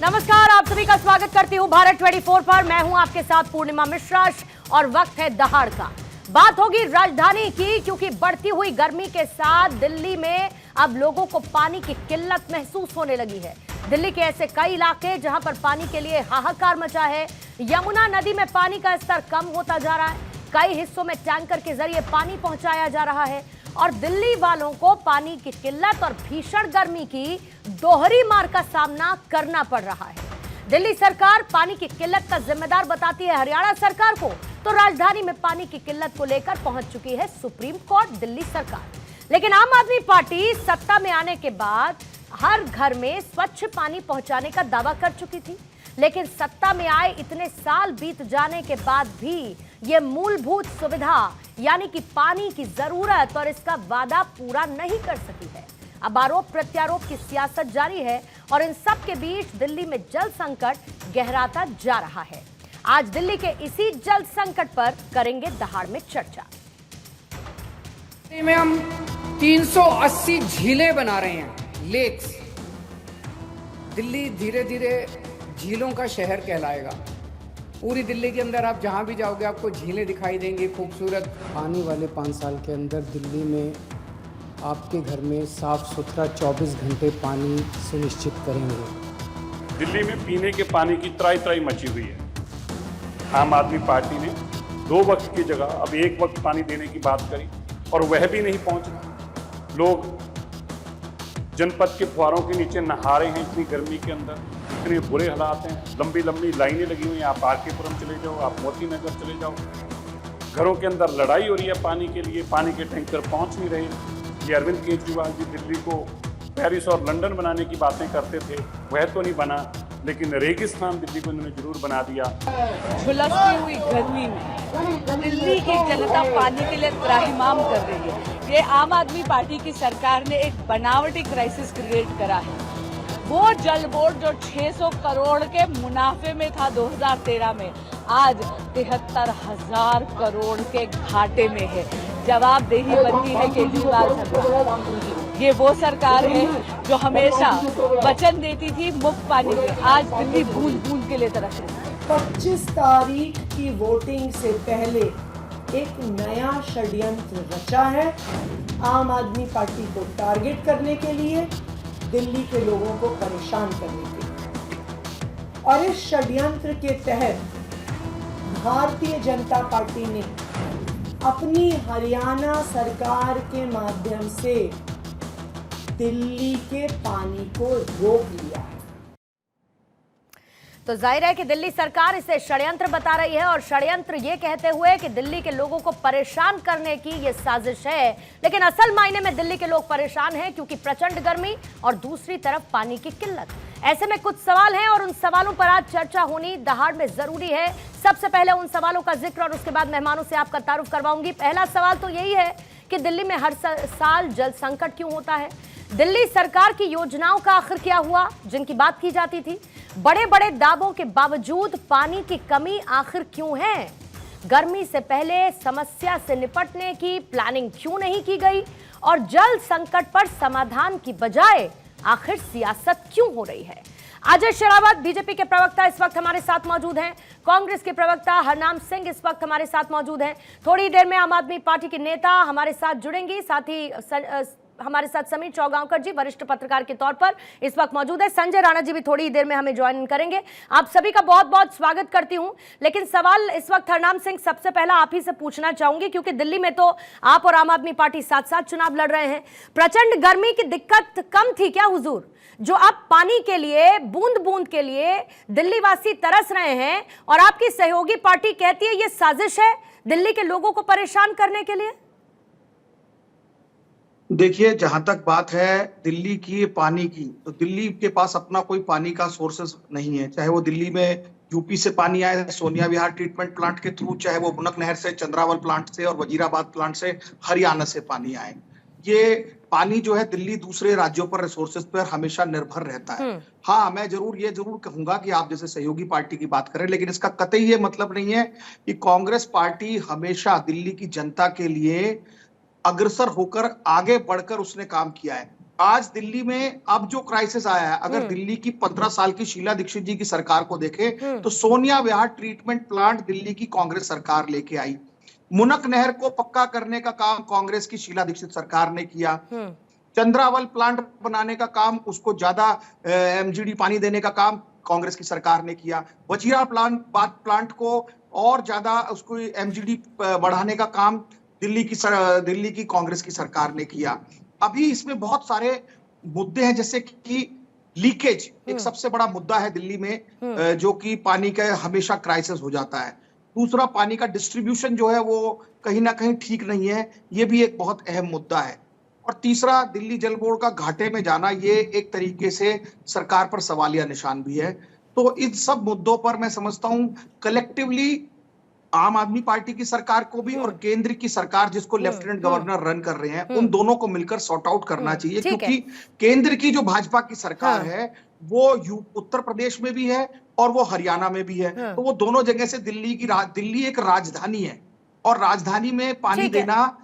नमस्कार, आप सभी का स्वागत करती हूँ भारत 24 पर। मैं हूँ आपके साथ पूर्णिमा मिश्रा और वक्त है दहाड़ का। बात होगी राजधानी की, क्योंकि बढ़ती हुई गर्मी के साथ दिल्ली में अब लोगों को पानी की किल्लत महसूस होने लगी है। दिल्ली के ऐसे कई इलाके जहां पर पानी के लिए हाहाकार मचा है। यमुना नदी में पानी का स्तर कम होता जा रहा है। कई हिस्सों में टैंकर के जरिए पानी पहुंचाया जा रहा है और दिल्ली वालों को पानी की किल्लत और भीषण गर्मी की दोहरी मार का सामना करना पड़ रहा है। दिल्ली सरकार पानी की किल्लत का जिम्मेदार बताती है हरियाणा सरकार को, तो राजधानी में पानी की किल्लत को लेकर पहुंच चुकी है सुप्रीम कोर्ट दिल्ली सरकार। लेकिन आम आदमी पार्टी सत्ता में आने के बाद हर घर में स्वच्छ पानी पहुंचाने का दावा कर चुकी थी, लेकिन सत्ता में आए इतने साल बीत जाने के बाद भी ये मूलभूत सुविधा यानी कि पानी की जरूरत और इसका वादा पूरा नहीं कर सकी है। अब आरोप प्रत्यारोप की सियासत जारी है और इन सब के बीच दिल्ली में जल संकट गहराता जा रहा है। आज दिल्ली के इसी जल संकट पर करेंगे दहाड़ में चर्चा। में हम 380 झीलें बना रहे हैं, लेक्स। दिल्ली धीरे धीरे झीलों का शहर कहलाएगा। पूरी दिल्ली के अंदर आप जहां भी जाओगे आपको झीलें दिखाई देंगी खूबसूरत। आने वाले 5 साल के अंदर दिल्ली में आपके घर में साफ सुथरा 24 घंटे पानी सुनिश्चित करेंगे। दिल्ली में पीने के पानी की त्राई त्राई मची हुई है। आम आदमी पार्टी ने 2 वक्त की जगह अब 1 वक्त पानी देने की बात करी और वह भी नहीं पहुंच रहा। लोग जनपद के फुहारों के नीचे नहा रहे हैं इतनी गर्मी के अंदर। इतने बुरे हालात हैं, लंबी लंबी लाइनें लगी हुई हैं। आप आरकेपुरम चले जाओ, आप मोती नगर चले जाओ, घरों के अंदर लड़ाई हो रही है पानी के लिए। पानी के टैंकर पहुंच नहीं रहे। ये अरविंद केजरीवाल जी दिल्ली को पेरिस और लंदन बनाने की बातें करते थे, वह तो नहीं बना, लेकिन रेगिस्तान दिल्ली को इन्होंने जरूर बना दिया। झुलसती हुई गर्मी में दिल्ली की जनता पानी के लिए त्राहिमाम कर रही है। ये आम आदमी पार्टी की सरकार ने एक बनावटी क्राइसिस क्रिएट करा है। वो जल बोर्ड जो 600 करोड़ के मुनाफे में था 2013 में, आज 73,000 करोड़ के घाटे में है। जवाबदेही बनती है केजरीवाल सरकार। ये वो सरकार है जो हमेशा वचन देती थी मुफ्त पानी के, आज दिल्ली बूंद बूंद के लिए तरस रही है। 25 तारीख की वोटिंग से पहले एक नया षड्यंत्र रचा है आम आदमी पार्टी को टारगेट करने के लिए, दिल्ली के लोगों को परेशान करने के लिए। और इस षड्यंत्र के तहत भारतीय जनता पार्टी ने अपनी हरियाणा सरकार के माध्यम से दिल्ली के पानी को रोक लिया है। तो जाहिर है कि दिल्ली सरकार इसे षड्यंत्र बता रही है और षड्यंत्र ये कहते हुए कि दिल्ली के लोगों को परेशान करने की ये साजिश है। लेकिन असल मायने में दिल्ली के लोग परेशान हैं, क्योंकि प्रचंड गर्मी और दूसरी तरफ पानी की किल्लत। ऐसे में कुछ सवाल हैं और उन सवालों पर आज चर्चा होनी दहाड़ में जरूरी है। सबसे पहले उन सवालों का जिक्र और उसके बाद मेहमानों से आपका तारुफ करवाऊंगी। पहला सवाल तो यही है कि दिल्ली में हर साल जल संकट क्यों होता है? दिल्ली सरकार की योजनाओं का आखिर क्या हुआ जिनकी बात की जाती थी? बड़े बड़े दावों के बावजूद पानी की कमी आखिर क्यों है? गर्मी से पहले समस्या से निपटने की प्लानिंग क्यों नहीं की गई? और जल संकट पर समाधान की बजाय आखिर सियासत क्यों हो रही है? अजय शेरावत बीजेपी के प्रवक्ता इस वक्त हमारे साथ मौजूद हैं। कांग्रेस के प्रवक्ता हरनाम सिंह इस वक्त हमारे साथ मौजूद हैं। थोड़ी देर में आम आदमी पार्टी के नेता हमारे साथ जुड़ेंगी। साथ ही हमारे साथ समीर चौगांवकर जी वरिष्ठ पत्रकार के तौर पर इस वक्त मौजूद है। संजय राणा जी भी थोड़ी देर में हमें ज्वाइन करेंगे। आप सभी का बहुत बहुत स्वागत करती हूं। लेकिन सवाल इस वक्त हरनाम सिंह सबसे पहला आप ही से पूछना चाहूंगी, क्योंकि दिल्ली में तो आप और आम आदमी पार्टी साथ साथ चुनाव लड़ रहे हैं। प्रचंड गर्मी की दिक्कत कम थी क्या हुजूर, जो अब पानी के लिए बूंद बूंद के लिए दिल्ली वासी तरस रहे हैं और आपकी सहयोगी पार्टी कहती है ये साजिश है दिल्ली के लोगों को परेशान करने के लिए? देखिए, जहां तक बात है दिल्ली की पानी की, तो दिल्ली के पास अपना कोई पानी का सोर्सेस नहीं है। चाहे वो दिल्ली में यूपी से पानी आए सोनिया विहार ट्रीटमेंट प्लांट के थ्रू, चाहे वो बुनक नहर से, चंद्रावल प्लांट से और वजीराबाद प्लांट से, हरियाणा से पानी आए। ये पानी जो है दिल्ली दूसरे राज्यों पर रिसोर्सेज पर हमेशा निर्भर रहता है। हाँ, मैं ये जरूर कहूंगा कि आप जैसे सहयोगी पार्टी की बात करें, लेकिन इसका कतई ये मतलब नहीं है कि कांग्रेस पार्टी हमेशा दिल्ली की जनता के लिए अग्रसर होकर आगे बढ़कर उसने काम किया है। आज दिल्ली में अब जो क्राइसिस आया है, अगर दिल्ली की 15 साल की शीला दीक्षित जी की सरकार को देखें तो सोनिया विहार ट्रीटमेंट प्लांट दिल्ली की कांग्रेस सरकार लेके आई। मुनक नहर को पक्का करने का काम कांग्रेस की शीला दीक्षित सरकार ने किया। चंद्रावल प्लांट बनाने का काम, उसको ज्यादा एमजीडी पानी देने का काम कांग्रेस की सरकार ने किया। वजीरा प्लांट को और ज्यादा उसको एमजीडी बढ़ाने का काम दिल्ली की कांग्रेस की सरकार ने किया। अभी इसमें बहुत सारे मुद्दे हैं, जैसे कि लीकेज एक सबसे बड़ा मुद्दा है दिल्ली में, जो कि पानी का हमेशा क्राइसिस हो जाता है। दूसरा, पानी का डिस्ट्रीब्यूशन जो है वो कहीं ना कहीं ठीक नहीं है, ये भी एक बहुत अहम मुद्दा है। और तीसरा, दिल्ली जल बोर्ड का घाटे में जाना, ये एक तरीके से सरकार पर सवालिया निशान भी है। तो इन सब मुद्दों पर मैं समझता हूं कलेक्टिवली आम आदमी पार्टी की सरकार को भी और केंद्र की सरकार जिसको लेफ्टिनेंट गवर्नर रन कर रहे हैं, उन दोनों को मिलकर सॉर्ट आउट करना चाहिए, क्योंकि केंद्र की जो भाजपा की सरकार है वो उत्तर प्रदेश में भी है और वो हरियाणा में भी है। तो वो दोनों जगह से दिल्ली एक राजधानी है और राजधानी में पानी देना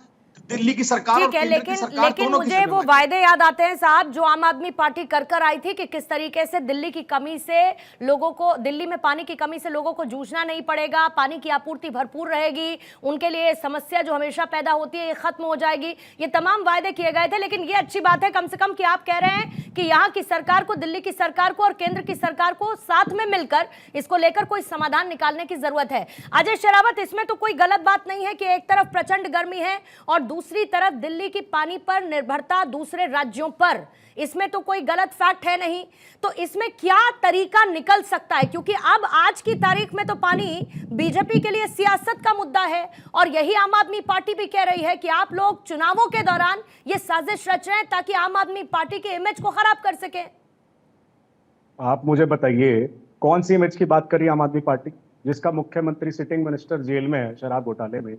दिल्ली की सरकार और केंद्र की सरकार लेकिन मुझे वो वायदे याद आते हैं साहब, जो आम आदमी पार्टी कर आई थी कि किस तरीके से दिल्ली की कमी से लोगों को, दिल्ली में पानी की कमी से लोगों को जूझना नहीं पड़ेगा, पानी की आपूर्ति भरपूर रहेगी, उनके लिए समस्या जो हमेशा पैदा होती है ये खत्म हो जाएगी। ये तमाम वायदे किए गए थे। लेकिन ये अच्छी बात है कम से कम कि आप कह रहे हैं कि यहाँ की सरकार को, दिल्ली की सरकार को और केंद्र की सरकार को साथ में मिलकर इसको लेकर कोई समाधान निकालने की जरूरत है। अजय शेरावत, इसमें तो कोई गलत बात नहीं है कि एक तरफ प्रचंड गर्मी है और दूसरी तरफ दिल्ली की पानी पर निर्भरता दूसरे राज्यों पर, इसमें तो कोई गलत फैक्ट है नहीं। तो इसमें क्या तरीका निकल सकता है, क्योंकि अब आज की तारीख में तो पानी बीजेपी के लिए सियासत का मुद्दा है और यही आम आदमी पार्टी भी कह रही है कि आप लोग चुनावों के दौरान ये साजिश रच रहे हैं ताकि आम आदमी पार्टी के इमेज को खराब कर सके। आप मुझे बताइए कौन सी इमेज की बात कर रही है आम आदमी पार्टी, जिसका मुख्यमंत्री सिटिंग मिनिस्टर जेल में है शराब घोटाले में,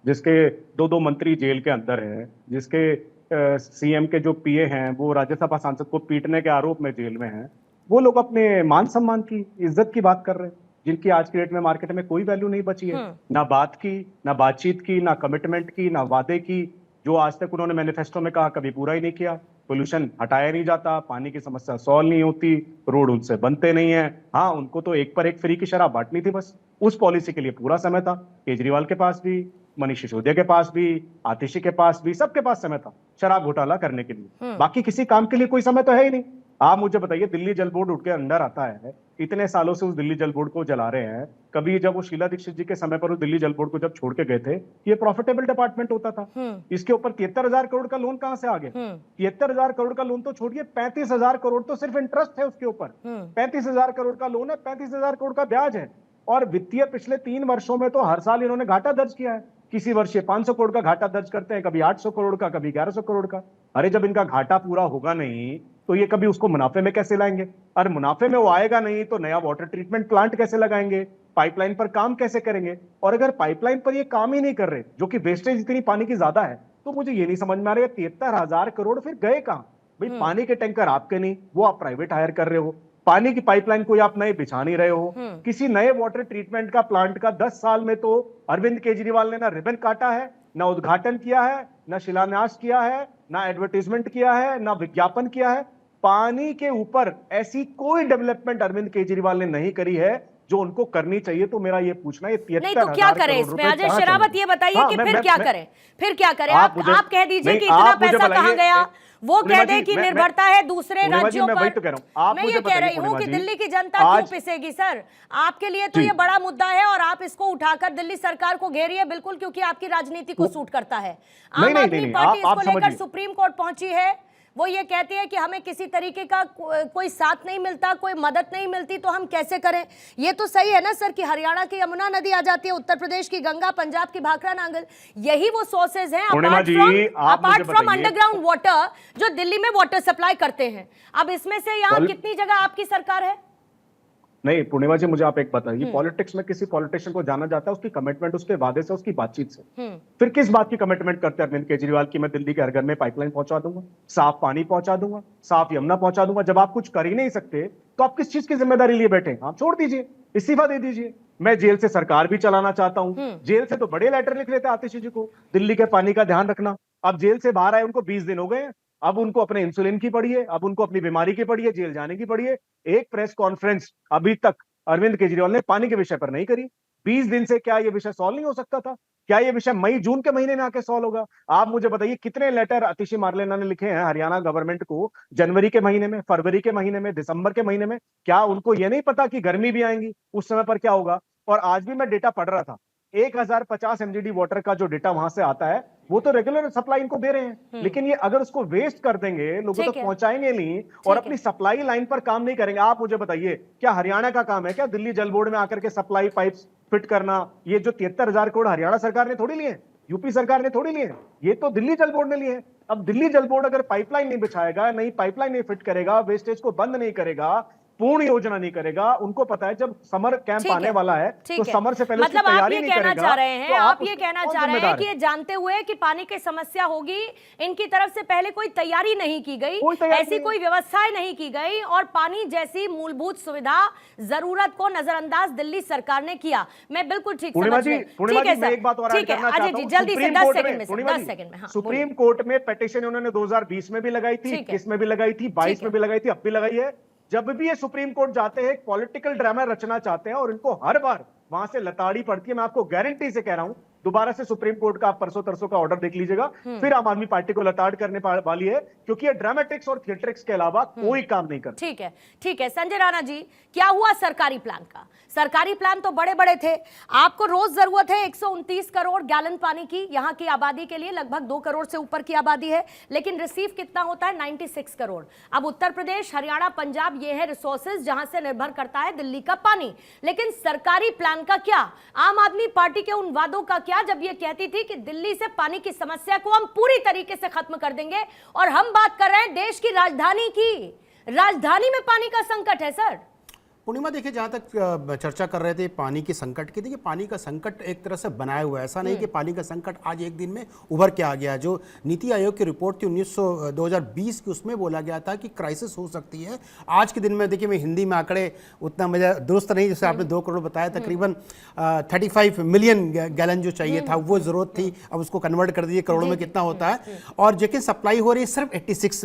जिसके दो मंत्री जेल के अंदर हैं, जिसके सीएम के जो पीए हैं वो राज्यसभा सांसद को पीटने के आरोप में जेल में हैं। वो लोग अपने मान सम्मान की, इज्जत की बात कर रहे हैं, जिनकी आज की डेट में मार्केट में कोई वैल्यू नहीं बची है। ना बात की, ना बातचीत की, ना कमिटमेंट की, ना वादे की। जो आज तक उन्होंने मैनिफेस्टो में कहा कभी पूरा ही नहीं किया। पोल्यूशन हटाया नहीं जाता, पानी की समस्या सॉल्व नहीं होती, रोड उनसे बनते नहीं है। हाँ, उनको तो एक पर एक फ्री की शराब बांटनी थी बस। उस पॉलिसी के लिए पूरा समय था, केजरीवाल के पास भी, मनीष सिसोदिया के पास भी, आतिशी के पास भी, सबके पास समय था शराब घोटाला करने के लिए। बाकी किसी काम के लिए कोई समय तो है ही नहीं। आप मुझे बताइए, दिल्ली जल बोर्ड उठ के अंदर आता है, इतने सालों से उस दिल्ली जल बोर्ड को चला रहे हैं। कभी जब वो शीला दीक्षित जी के समय पर उस दिल्ली जल बोर्ड को जब छोड़ के गए थे, ये प्रॉफिटेबल डिपार्टमेंट होता था। इसके ऊपर 73,000 करोड़ का लोन कहां से आ गया? 73,000 करोड़ का लोन तो छोड़िए, 35,000 करोड़ तो सिर्फ इंटरेस्ट है उसके ऊपर। 35,000 करोड़ का लोन है, 35,000 करोड़ का ब्याज है। और वित्तीय पिछले 3 वर्षों में तो हर साल इन्होंने घाटा दर्ज किया है। किसी वर्ष ये 500 करोड़ का घाटा दर्ज करते हैं, कभी 800 करोड़ का, कभी 1100 करोड़ का। अरे जब इनका घाटा पूरा होगा नहीं तो ये कभी उसको मुनाफे में कैसे लाएंगे? अरे मुनाफे में वो आएगा नहीं तो नया वाटर ट्रीटमेंट प्लांट कैसे लगाएंगे? पाइपलाइन पर काम कैसे करेंगे? और अगर पाइपलाइन पर ये काम ही नहीं कर रहे, जो कि वेस्टेज इतनी पानी की ज्यादा है, तो मुझे ये नहीं समझ में आ रहा है 73,000 करोड़ फिर गए कहां? भाई पानी के टैंकर आपके नहीं, वो आप प्राइवेट हायर कर रहे हो। पानी की पाइपलाइन कोई आप नए बिछा नहीं रहे हो। किसी नए वाटर ट्रीटमेंट का प्लांट का 10 साल में तो अरविंद केजरीवाल ने ना रिबन काटा है, ना उद्घाटन किया है, ना शिलान्यास किया है, ना एडवर्टाइजमेंट किया है, ना विज्ञापन किया है। पानी के ऊपर ऐसी कोई डेवलपमेंट अरविंद केजरीवाल ने नहीं करी है जो उनको करनी चाहिए। तो मेरा ये पूछना है, 73,000 नहीं तो क्या करें इसमें? अजय शेरावत ये बताइए कि फिर क्या करें? फिर क्या करें? आप कह दीजिए कि इतना पैसा कहां गया, वो कह दे कि निर्भरता है दूसरे राज्यों पर। मैं ये कह रही हूँ कि दिल्ली की जनता क्यों पिसेगी सर? आपके लिए तो ये बड़ा मुद्दा है और आप इसको उठाकर दिल्ली सरकार को घेरिए, बिल्कुल, क्योंकि आपकी राजनीति को सूट करता है। आम आदमी पार्टी इसको लेकर सुप्रीम कोर्ट पहुंची है। वो ये कहती है कि हमें किसी तरीके का कोई साथ नहीं मिलता, कोई मदद नहीं मिलती, तो हम कैसे करें? ये तो सही है ना सर कि हरियाणा की यमुना नदी आ जाती है, उत्तर प्रदेश की गंगा, पंजाब की भाखड़ा नांगल, यही वो सोर्सेज हैं अपार्ट फ्रॉम अंडरग्राउंड वाटर जो दिल्ली में वाटर सप्लाई करते हैं। अब इसमें से यहाँ कितनी जगह आपकी सरकार है? नहीं पूर्णिमा जी, मुझे आप एक बताइए, पॉलिटिक्स में किसी पॉलिटिशियन को जाना जाता है उसकी कमिटमेंट, उसके वादे से, उसकी बातचीत से। फिर किस बात की कमिटमेंट करते हैं अरविंद केजरीवाल की मैं दिल्ली के हर घर में पाइपलाइन पहुंचा दूंगा, साफ पानी पहुंचा दूंगा, साफ यमुना पहुंचा दूंगा? जब आप कुछ कर ही नहीं सकते तो आप किस चीज की जिम्मेदारी लिए बैठे? आप छोड़ दीजिए, इस्तीफा दे दीजिए। मैं जेल से सरकार भी चलाना चाहता हूं। जेल से तो बड़े लेटर लिख लेते आतिशी जी को, दिल्ली के पानी का ध्यान रखना। अब जेल से बाहर आए उनको 20 दिन हो गए, अब उनको अपने इंसुलिन की पड़ी है, अब उनको अपनी बीमारी की पड़ी है, जेल जाने की पड़ी है। एक प्रेस कॉन्फ्रेंस अभी तक अरविंद केजरीवाल ने पानी के विषय पर नहीं करी। 20 दिन से क्या ये विषय सॉल्व नहीं हो सकता था? क्या ये विषय मई जून के महीने में आके सॉल्व होगा? आप मुझे बताइए कितने लेटर आतिशी मारलेना ने लिखे हैं हरियाणा गवर्नमेंट को जनवरी के महीने में, फरवरी के महीने में, दिसंबर के महीने में? क्या उनको ये नहीं पता कि गर्मी भी आएंगी, उस समय पर क्या होगा? और आज भी मैं डेटा पढ़ रहा था, 1050 MGD वाटर का जो डेटा वहां से आता है वो तो रेगुलर सप्लाई इनको दे रहे हैं, लेकिन ये अगर उसको वेस्ट कर देंगे, लोगों तक पहुंचाएंगे नहीं और अपनी सप्लाई लाइन पर काम नहीं करेंगे। आप मुझे बताइए, क्या हरियाणा का काम है क्या दिल्ली जल बोर्ड में आकर के सप्लाई पाइप्स फिट करना? ये जो 73,000 करोड़ हरियाणा सरकार ने थोड़ी लिए, यूपी सरकार ने थोड़ी लिए, ये तो दिल्ली जल बोर्ड ने लिए। अब दिल्ली जल बोर्ड अगर पाइपलाइन नहीं बिछाएगा, नई पाइपलाइन नहीं फिट करेगा, वेस्टेज को बंद नहीं करेगा, पूर्ण योजना नहीं करेगा, उनको पता है जब समर कैंप आने वाला है तो समर से पहले मतलब आप ये कहना चाह रहे हैं, आप ये कहना चाह रहे हैं कि ये जानते हुए कि पानी की समस्या होगी, इनकी तरफ से पहले कोई तैयारी नहीं की गई, ऐसी कोई व्यवस्थाएं नहीं की गई और पानी जैसी मूलभूत सुविधा जरूरत को नजरअंदाज दिल्ली सरकार ने किया। मैं बिल्कुल ठीक समझ रही हूं। ठीक है सर, ठीक है अजय जी, जल्दी से 10 सेकंड में। सुप्रीम कोर्ट में पिटीशन उन्होंने 2020 में भी लगाई थी, 21 में भी लगाई थी, 22 में भी लगाई थी, अब भी लगाई है। जब भी ये सुप्रीम कोर्ट जाते हैं एक पॉलिटिकल ड्रामा रचना चाहते हैं और इनको हर बार वहां से लताड़ी पड़ती है। मैं आपको गारंटी से कह रहा हूं, दोबारा से सुप्रीम कोर्ट का आप परसों तरसों का ऑर्डर देख लीजिएगा, फिर आम आदमी पार्टी को लताड़ करने वाली है, क्योंकि ये ड्रामेटिक्स और थिएट्रिक्स के अलावा कोई काम नहीं करता। ठीक है, ठीक है। संजय राणा जी, क्या हुआ सरकारी प्लान का? सरकारी प्लान तो बड़े बड़े थे, आपको रोज जरूरत है 129 करोड़ गैलन पानी की, यहाँ की आबादी के लिए लगभग 2 करोड़ से ऊपर की आबादी है, लेकिन रिसीव कितना होता है? 96 करोड़। अब उत्तर प्रदेश, हरियाणा, पंजाब, ये है रिसोर्सेज जहां से निर्भर करता है दिल्ली का पानी। लेकिन सरकारी प्लान का क्या? आम आदमी पार्टी के उन वादों का क्या, जब ये कहती थी कि दिल्ली से पानी की समस्या को हम पूरी तरीके से खत्म कर देंगे, और हम बात कर रहे हैं देश की राजधानी की। राजधानी में पानी का संकट है सर। पूर्णिमा, देखिए जहाँ तक चर्चा कर रहे थे पानी के संकट की, देखिए पानी का संकट एक तरह से बनाया हुआ है, ऐसा नहीं कि पानी का संकट आज एक दिन में उभर के आ गया। जो नीति आयोग की रिपोर्ट थी 2020 की, उसमें बोला गया था कि क्राइसिस हो सकती है। आज के दिन में देखिए, मैं हिंदी में आंकड़े उतना मुझे दुरुस्त नहीं, जैसे आपने 2 करोड़ बताया, तकरीबन 35 मिलियन गैलन जो चाहिए था वो ज़रूरत थी, अब उसको कन्वर्ट कर दीजिए करोड़ों में कितना होता है, और जो कि सप्लाई हो रही है सिर्फ 86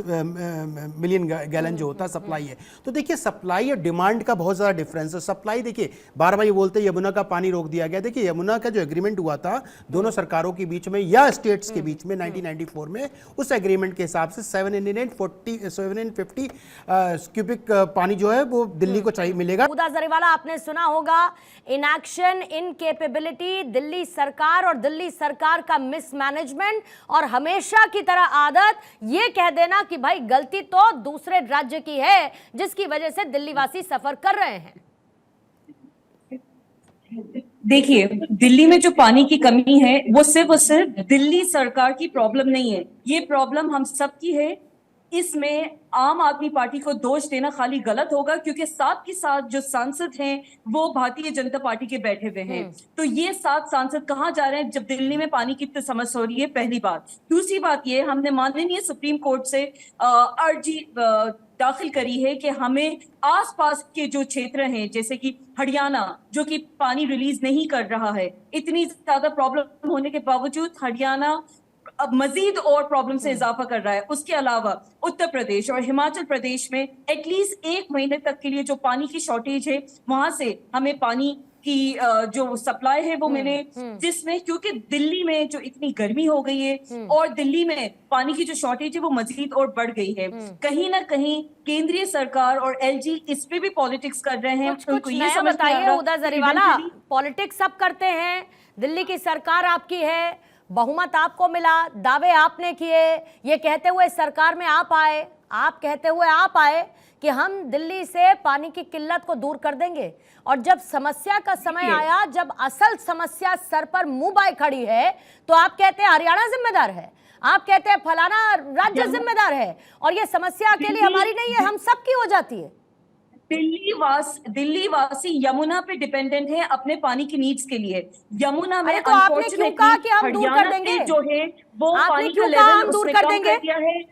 मिलियन गैलन जो होता है सप्लाई है। तो देखिए सप्लाई और डिमांड का बहुत ज़्यादा डिफरेंस है। सप्लाई देखिए, बार बार ये बोलते हैं यमुना का पानी रोक दिया गया। देखिए यमुना का जो एग्रीमेंट हुआ था दोनों सरकारों के बीच में या स्टेट्स के बीच में 1994 में, उस एग्रीमेंट के हिसाब से 750 क्यूबिक पानी जो है वो दिल्ली को चाहिए मिलेगा। उदा जरीवाला, आपने सुना होगा, इनएक्शन, इनकेपेबिलिटी, दिल्ली सरकार और दिल्ली सरकार का मिसमैनेजमेंट, और हमेशा की तरह आदत ये कह देना कि भाई गलती तो दूसरे राज्य की है जिसकी वजह से दिल्ली वासी सफर कर रहे हैं। देखिए, दिल्ली में जो पानी की कमी है वो सिर्फ और सिर्फ दिल्ली सरकार की प्रॉब्लम नहीं है, ये प्रॉब्लम हम सबकी है। इसमें आम आदमी पार्टी को दोष देना खाली गलत होगा, क्योंकि साथ के साथ जो सांसद हैं वो भारतीय जनता पार्टी के बैठे हुए हैं। तो ये 7 सांसद कहाँ जा रहे हैं जब दिल्ली में पानी की इतनी समस्या हो रही है? पहली बात। दूसरी बात ये, हमने माननीय सुप्रीम कोर्ट से अर्जी दाखिल करी है कि हमें आसपास के जो क्षेत्र हैं, जैसे कि हरियाणा जो कि पानी रिलीज नहीं कर रहा है, इतनी ज्यादा प्रॉब्लम होने के बावजूद हरियाणा अब मजीद और प्रॉब्लम से इजाफा कर रहा है। उसके अलावा उत्तर प्रदेश और हिमाचल प्रदेश में एटलीस्ट 1 महीने तक के लिए जो पानी की शॉर्टेज है, वहां से हमें पानी की जो सप्लाई है वो मिले, जिसमें क्योंकि दिल्ली में जो इतनी गर्मी हो गई है और दिल्ली में पानी की जो शॉर्टेज है वो मजीद और बढ़ गई है। कहीं ना कहीं केंद्रीय सरकार और एलजी इस पे भी पॉलिटिक्स कर रहे हैं। कुछ नया बताइए उदा जरीवाला। पॉलिटिक्स सब करते हैं, दिल्ली की सरकार आपकी है, बहुमत आपको मिला, दावे आपने किए, ये कहते हुए सरकार में आप आए, आप कहते हुए आप आए कि हम दिल्ली से पानी की किल्लत को दूर कर देंगे, और जब समस्या का समय आया, जब असल समस्या सर पर मुंह बाय खड़ी है, तो आप कहते हैं हरियाणा जिम्मेदार है, आप कहते हैं फलाना राज्य जिम्मेदार है, और ये समस्या अकेली हमारी नहीं है, हम सबकी हो जाती है। दिल्ली वासी यमुना पे डिपेंडेंट है अपने पानी की नीड्स के लिए। यमुना में तो आपने क्यों कहा कि हम दूर कर देंगे? जो है वो आपने पानी क्यों का कहा लेवल हम दूर उसने कर कम देंगे? कर दिया है।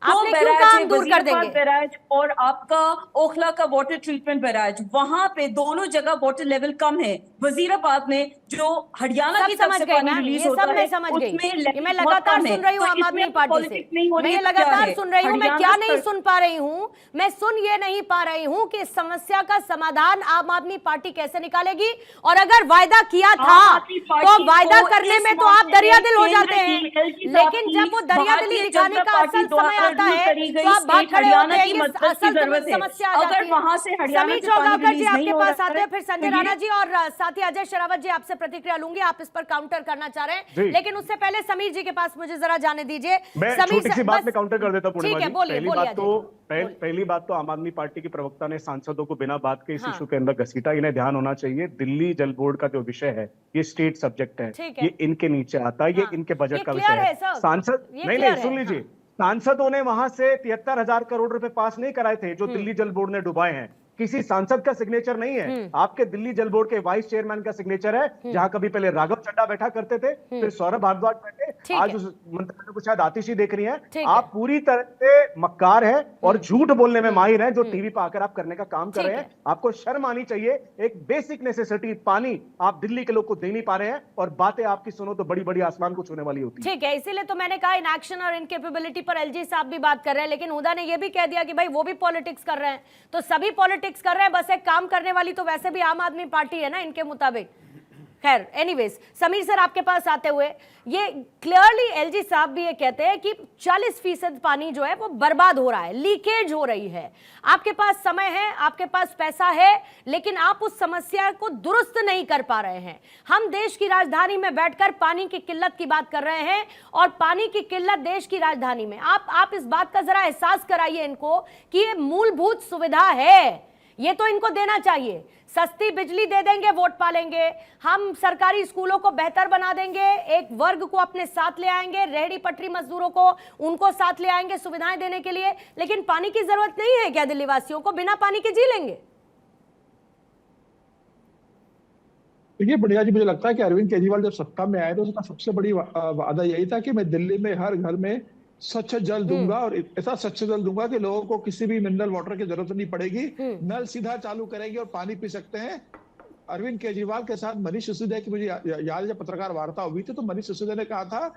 आपने क्यों काम दूर कर देंगे? बैराज और आपका ओखला का वाटर ट्रीटमेंट बैराज, वहां पे दोनों जगह वाटर लेवल कम है। वजीराबाद में जो हरियाणा की तरफ से पानी रिलीज होता है उसमें मैं लगातार सुन रही हूँ आम आदमी पार्टी से, मैं लगातार सुन रही हूँ। मैं क्या नहीं सुन पा रही हूँ, मैं सुन ये नहीं पा रही हूँ कि इस समस्या का समाधान आम आदमी पार्टी कैसे निकालेगी। और अगर वायदा किया था तो वायदा करने में तो आप दरिया दिल हो जाते हैं, लेकिन जब वो दरिया दिली दिखाने का असल समय आता है तो आप भाग खड़े होते हैं। ये असल समस्या आ जाती है। समीर चौगाकर जी आपके पास आते हैं, फिर संजय राणा जी और साथ ही अजय शेरावत जी आपसे प्रतिक्रिया लूंगी। आप इस पर काउंटर करना चाह रहे हैं, लेकिन उससे पहले समीर जी के पास मुझे जरा जाने दीजिए। मैं छोटी सी बात में काउंटर कर देता हूं पूर्णिमा जी। पहली बात तो आम आदमी पार्टी के प्रवक्ता ने सांसदों को बिना बात के इस इशू के अंदर घसीटा। इन्हें ध्यान होना चाहिए, दिल्ली जल बोर्ड का जो विषय है ये स्टेट सब्जेक्ट है, ये इनके नीचे आता है, ये इनके बजट का विषय है। सांसद नहीं, सुन लीजिए, सांसदों ने वहां से 73,000 करोड़ रुपए पास नहीं कराए थे जो दिल्ली जल बोर्ड ने डुबाए हैं। किसी सांसद का सिग्नेचर नहीं है, आपके दिल्ली जल बोर्ड के वाइस चेयरमैन का सिग्नेचर है, जहां कभी पहले राघव चड्ढा बैठा करते थे, फिर सौरभ भारद्वाज बैठे, आज उस मंत्रालय को शायद आतिशी देख रही हैं। आप पूरी तरह से मक्कार है और झूठ बोलने में माहिर हैं, जो टीवी पर आकर आप करने का काम कर रहे हैं। आपको शर्म आनी चाहिए। एक बेसिक नेसेसिटी पानी आप दिल्ली के लोग को दे नहीं पा रहे हैं, और बातें आपकी सुनो तो बड़ी बड़ी आसमान को छूने वाली होती है। ठीक है, इसीलिए तो मैंने कहा इन एक्शन और इनकेपेबिलिटी पर एलजी साहब भी बात कर रहे हैं, लेकिन हुदा ने यह भी कह दिया कि भाई वो भी पॉलिटिक्स कर रहे हैं, तो सभी पॉलिटिक्स कर रहे हैं, बस एक काम करने वाली तो वैसे भी आम आदमी पार्टी है ना इनके मुताबिक। खैर एनीवेज, समीर सर आपके पास आते हुए ये क्लियरली एलजी साहब भी ये कहते हैं कि 40% पानी जो है वो बर्बाद हो रहा है, लीकेज हो रही है। आपके पास समय है, आपके पास पैसा है, लेकिन आप उस समस्या को दुरुस्त नहीं कर पा रहे हैं। हम देश की राजधानी में बैठकर पानी की किल्लत की बात कर रहे हैं, और पानी की किल्लत देश की राजधानी में आप इस बात का जरा एहसास कराइए इनको कि ये मूलभूत सुविधा है, ये तो इनको देना चाहिए। सस्ती बिजली दे देंगे, वोट पालेंगे। हम सरकारी स्कूलों को बेहतर बना देंगे, एक वर्ग को अपने साथ ले आएंगे, रेहड़ी पटरी मजदूरों को उनको साथ ले आएंगे सुविधाएं देने के लिए। लेकिन पानी की जरूरत नहीं है क्या दिल्ली वासियों को? बिना पानी के जी लेंगे। देखिए बढ़िया जी, मुझे लगता है कि अरविंद केजरीवाल जब सत्ता में आए तो उसका सबसे बड़ी वादा यही था कि मैं दिल्ली में हर घर में स्वच्छ जल दूंगा, और ऐसा स्वच्छ जल दूंगा कि लोगों को किसी भी मिनरल वाटर की जरूरत नहीं पड़ेगी, नल सीधा चालू करेंगे और पानी पी सकते हैं। अरविंद केजरीवाल के साथ मनीष सिसोदिया की मुझे याद, जब पत्रकार वार्ता हुई थी तो मनीष सिसोदिया ने कहा था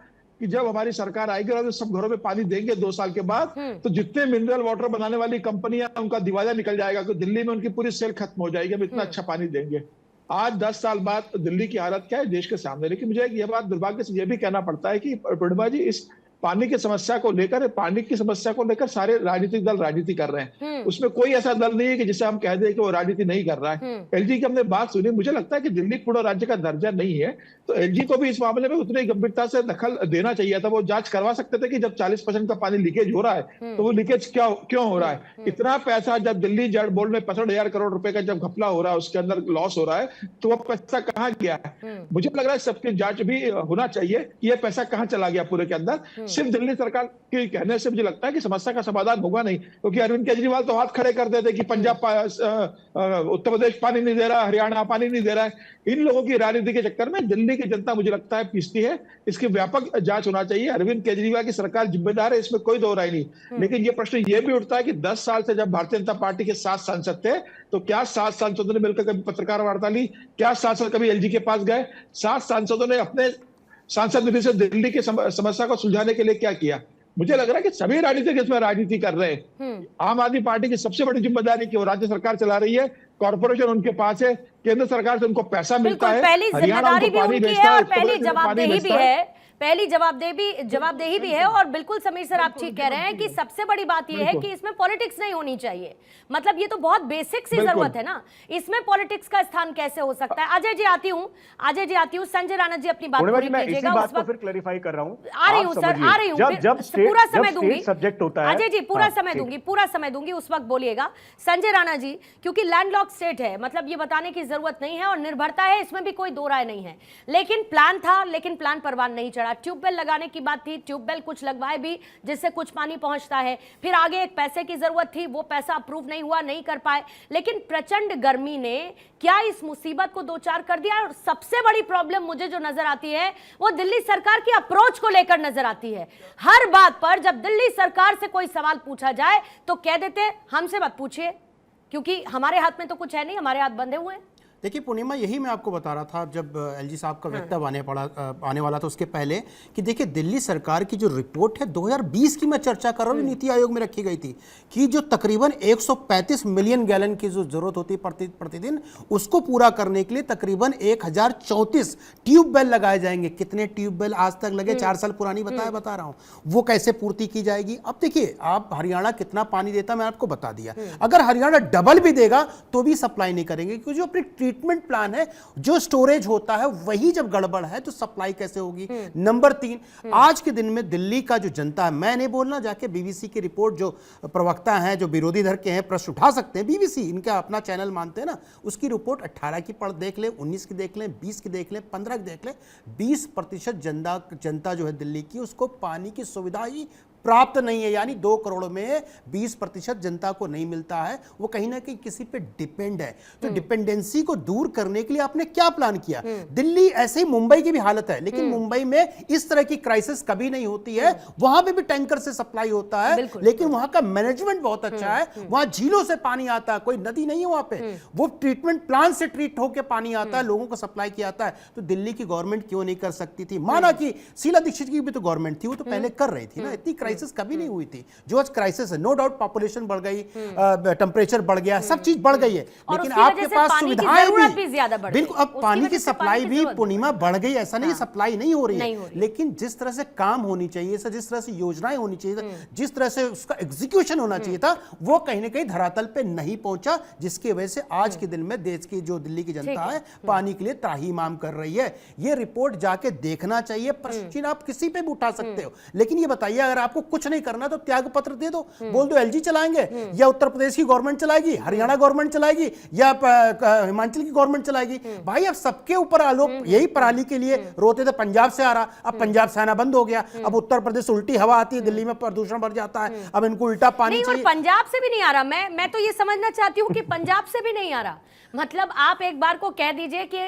कि जब हमारी सरकार आएगी और सब घरों में पानी देंगे 2 साल के बाद, तो जितने मिनरल वाटर बनाने वाली कंपनियां उनका दिवालिया निकल जाएगा, तो दिल्ली में उनकी पूरी सेल खत्म हो जाएगी, हम इतना अच्छा पानी देंगे। आज 10 साल बाद दिल्ली की हालत क्या है देश के सामने। लेकिन मुझे यह बात दुर्भाग्य से यह भी कहना पड़ता है कि पूर्णिमा जी, इस पानी की समस्या को लेकर सारे राजनीतिक दल राजनीति कर रहे हैं। उसमें कोई ऐसा दल नहीं है कि जिसे हम कह दें कि वो राजनीति नहीं कर रहा है। एलजी की हमने बात सुनी, मुझे लगता है कि दिल्ली पूरा राज्य का दर्जा नहीं है, तो एलजी को भी इस मामले में उतनी गंभीरता से दखल देना चाहिए था। वो जांच करवा सकते थे कि जब 40% का पानी लीकेज हो रहा है तो वो लीकेज क्यों हो रहा है। इतना पैसा जब दिल्ली जल बोर्ड में 65,000 करोड़ रुपए का जब घपला हो रहा है, उसके अंदर लॉस हो रहा है, तो वो पैसा कहाँ गया है? मुझे लग रहा है सबकी जांच भी होना चाहिए कि ये पैसा कहाँ चला गया पूरे के अंदर। सिर्फ दिल्ली सरकार के कहने से मुझे लगता है कि समस्या का समाधान होगा नहीं, क्योंकि अरविंद केजरीवाल तो हाथ खड़े कर देते कि पंजाब उत्तर प्रदेश पानी नहीं दे रहा, हरियाणा पानी नहीं दे रहा है। इन लोगों की राजनीति के चक्कर में दिल्ली की जनता मुझे लगता है पीसती है। इसकी व्यापक जांच होना चाहिए। अरविंद केजरीवाल की सरकार जिम्मेदार है, इसमें कोई दो राय नहीं। लेकिन ये प्रश्न ये भी उठता है कि 10 साल से जब भारतीय जनता पार्टी के 7 सांसद थे, तो क्या 7 सांसदों ने मिलकर कभी पत्रकार वार्ता ली? क्या सांसद कभी एलजी के पास गए? 7 सांसदों ने अपने सांसद निधि से दिल्ली की समस्या को सुलझाने के लिए क्या किया? मुझे लग रहा है कि सभी राजनीतिक इसमें राजनीति कर रहे हैं। आम आदमी पार्टी की सबसे बड़ी जिम्मेदारी कि वो राज्य सरकार चला रही है, कॉर्पोरेशन उनके पास है, केंद्र सरकार से उनको पैसा मिलता है, पहली जिम्मेदारी भी उनकी है और पहली जवाबदेही भी है, पहली जवाबदेही भी है। और बिल्कुल समीर सर आप ठीक कह रहे हैं कि सबसे बड़ी बात यह है कि इसमें पॉलिटिक्स नहीं होनी चाहिए। मतलब ये तो बहुत बेसिक सी जरूरत है ना, इसमें पॉलिटिक्स का स्थान कैसे हो सकता है? अजय जी आती हूँ, संजय राणा जी अपनी बात पूरी कीजिएगा। उस वक्त फिर क्लैरिफाई कर रहा हूँ, आ रही हूँ सर, आ रही हूँ, पूरा समय दूंगी सब्जेक्ट होता है। अजय जी पूरा समय दूंगी, उस वक्त बोलिएगा। संजय राणा जी, क्योंकि लैंडलॉक स्टेट है, मतलब ये बताने की जरूरत नहीं है और निर्भरता है, इसमें भी कोई दो राय नहीं है। लेकिन प्लान था, लेकिन प्लान परवान नहीं चढ़ा। ट्यूबवेल लगाने की बात थी, ट्यूबवेल कुछ लगवाए भी जिससे कुछ पानी पहुंचता है, फिर आगे एक पैसे की जरूरत थी, वो पैसा अप्रूव नहीं हुआ, नहीं कर पाए। लेकिन प्रचंड गर्मी ने क्या इस मुसीबत को दो चार कर दिया? और सबसे बड़ी प्रॉब्लम मुझे जो नजर आती है वो दिल्ली सरकार की अप्रोच को लेकर नजर आती है। हर बात पर जब दिल्ली सरकार से कोई सवाल पूछा जाए तो कह देते हमसे मत पूछिए, क्योंकि हमारे हाथ में तो कुछ है नहीं, हमारे हाथ बंधे हुए हैं। देखिए पूर्णिमा, यही मैं आपको बता रहा था जब एलजी साहब का वक्तव्य आने वाला था उसके पहले, कि देखिए दिल्ली सरकार की जो रिपोर्ट है 2020 की मैं चर्चा कर रहा हूँ, नीति आयोग में रखी गई थी, कि जो तकरीबन 135 मिलियन गैलन की जो जरूरत होती है प्रतिदिन, उसको पूरा करने के लिए तकरीबन 1034 ट्यूबवेल लगाए जाएंगे। कितने ट्यूबवेल आज तक लगे, 4 साल पुरानी बता रहा हूँ, वो कैसे पूर्ति की जाएगी? अब देखिए, आप हरियाणा कितना पानी देता मैं आपको बता दिया, अगर हरियाणा डबल भी देगा तो भी सप्लाई नहीं करेंगे, क्योंकि जो अपनी ट्रीटमेंट प्लान है, जो स्टोरेज होता है, वही जब गड़बड़ है तो सप्लाई कैसे होगी? नंबर 3, आज के दिन में दिल्ली का जो जनता है, मैं नहीं बोलना, जाके बीबीसी की रिपोर्ट जो प्रवक्ता हैं, जो विरोधी धर के हैं, प्रश्न उठा सकते हैं, बीबीसी इनका अपना चैनल मानते हैं ना, उसकी रिपोर्ट 18 की पढ़ देख ले, 19 की देख ले, 20 की देख ले, 15 की देख ले, 20% जनता जो है दिल्ली की, उसको पानी की सुविधा ही प्राप्त नहीं है। यानी 2 करोड़ में 20% जनता को नहीं मिलता है, वो कहीं ना कहीं किसी पे डिपेंड है। तो डिपेंडेंसी को दूर करने के लिए आपने क्या प्लान किया? दिल्ली, ऐसे ही मुंबई की भी हालत है, लेकिन मुंबई में इस तरह की क्राइसिस कभी नहीं होती है, वहां पे भी टैंकर से सप्लाई होता है, लेकिन वहां का मैनेजमेंट बहुत अच्छा है, वहां झीलों से पानी आता है, कोई नदी नहीं है वहां पे, वो ट्रीटमेंट प्लांट से ट्रीट होकर पानी आता है, लोगों को सप्लाई किया जाता है। तो दिल्ली की गवर्नमेंट क्यों नहीं कर सकती थी? माना कि शीला दीक्षित की भी तो गवर्नमेंट थी, वो तो पहले कर रही थी ना, इतनी क्राइसिस कभी नहीं हुई थी जो आज क्राइसिस है। नो डाउट पॉपुलेशन बढ़ गई, टेम्परेचर बढ़ गया, सब चीज बढ़ गई है, लेकिन आपके पास सुविधाएं भी बिल्कुल, अब पानी की सप्लाई भी पूर्णिमा बढ़ गई, ऐसा नहीं सप्लाई नहीं हो रही है, लेकिन जिस तरह से काम होनी चाहिए, जिस तरह से योजनाएं होनी चाहिए, जिस तरह से उसका एग्जीक्यूशन होना चाहिए था, वो कहीं ना कहीं धरातल पे नहीं पहुंचा, जिसकी वजह से आज के दिन में देश की जो दिल्ली की जनता है पानी के लिए त्राहिमाम कर रही है। ये रिपोर्ट जाके देखना चाहिए, प्रश्न आप किसी पे भी उठा सकते हो, लेकिन ये बताइए, अगर आपको कुछ नहीं करना तो त्याग पत्र दे दो, बोल दो एलजी चलाएंगे, या उत्तर प्रदेश की गवर्नमेंट चलाएगी, हरियाणा गवर्नमेंट चलाएगी, या हिमाचल की गवर्नमेंट चलाएगी। भाई अब सबके ऊपर आरोप, यही पराली के लिए रोते थे पंजाब से आ रहा, अब पंजाब से आना बंद हो गया, अब उत्तर प्रदेश उल्टी हवा आती है, दिल्ली में प्रदूषण बढ़ जाता है, अब इनको उल्टा पानी चाहिए। पंजाब से भी नहीं आ रहा, मैं तो ये समझना चाहती हूँ कि पंजाब से भी नहीं आ रहा, मतलब आप एक बार को कह दीजिए कि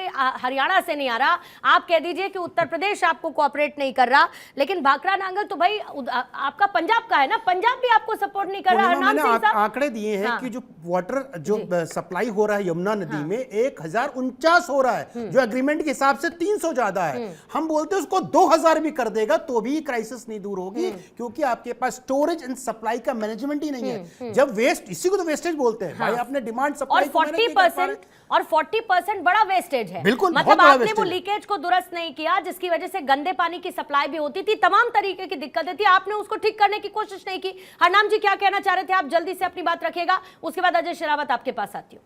हरियाणा से नहीं आ रहा, आप कह दीजिए कि उत्तर प्रदेश आपको कोऑपरेट नहीं कर रहा, लेकिन भाखड़ा नांगल तो भाई आपका पंजाब का है ना, पंजाब भी आपको सपोर्ट नहीं कर रहा। मैंने आंकड़े दिए हैं कि जो वाटर जो सप्लाई हो रहा है यमुना नदी में 1049 हो रहा है, जो एग्रीमेंट के हिसाब से 300 ज्यादा है। हम बोलते हैं उसको 2000 भी कर देगा तो भी क्राइसिस नहीं दूर होगी, क्योंकि आपके पास स्टोरेज एंड सप्लाई का मैनेजमेंट ही नहीं है। जब वेस्ट, इसी को तो वेस्टेज बोलते हैं भाई, आपने डिमांड सप्लाई 40% बड़ा वेस्टेज है, बिल्कुल, मतलब आपने वो लीकेज को दुरुस्त नहीं किया, जिसकी वजह से गंदे पानी की सप्लाई भी होती थी, तमाम तरीके की दिक्कतें थी, आपने उसको ठीक करने की कोशिश नहीं की। हरनाम जी क्या कहना चाह रहे थे आप? जल्दी से अपनी बात रखिएगा, उसके बाद अजय शेरावत आपके पास आती हूँ।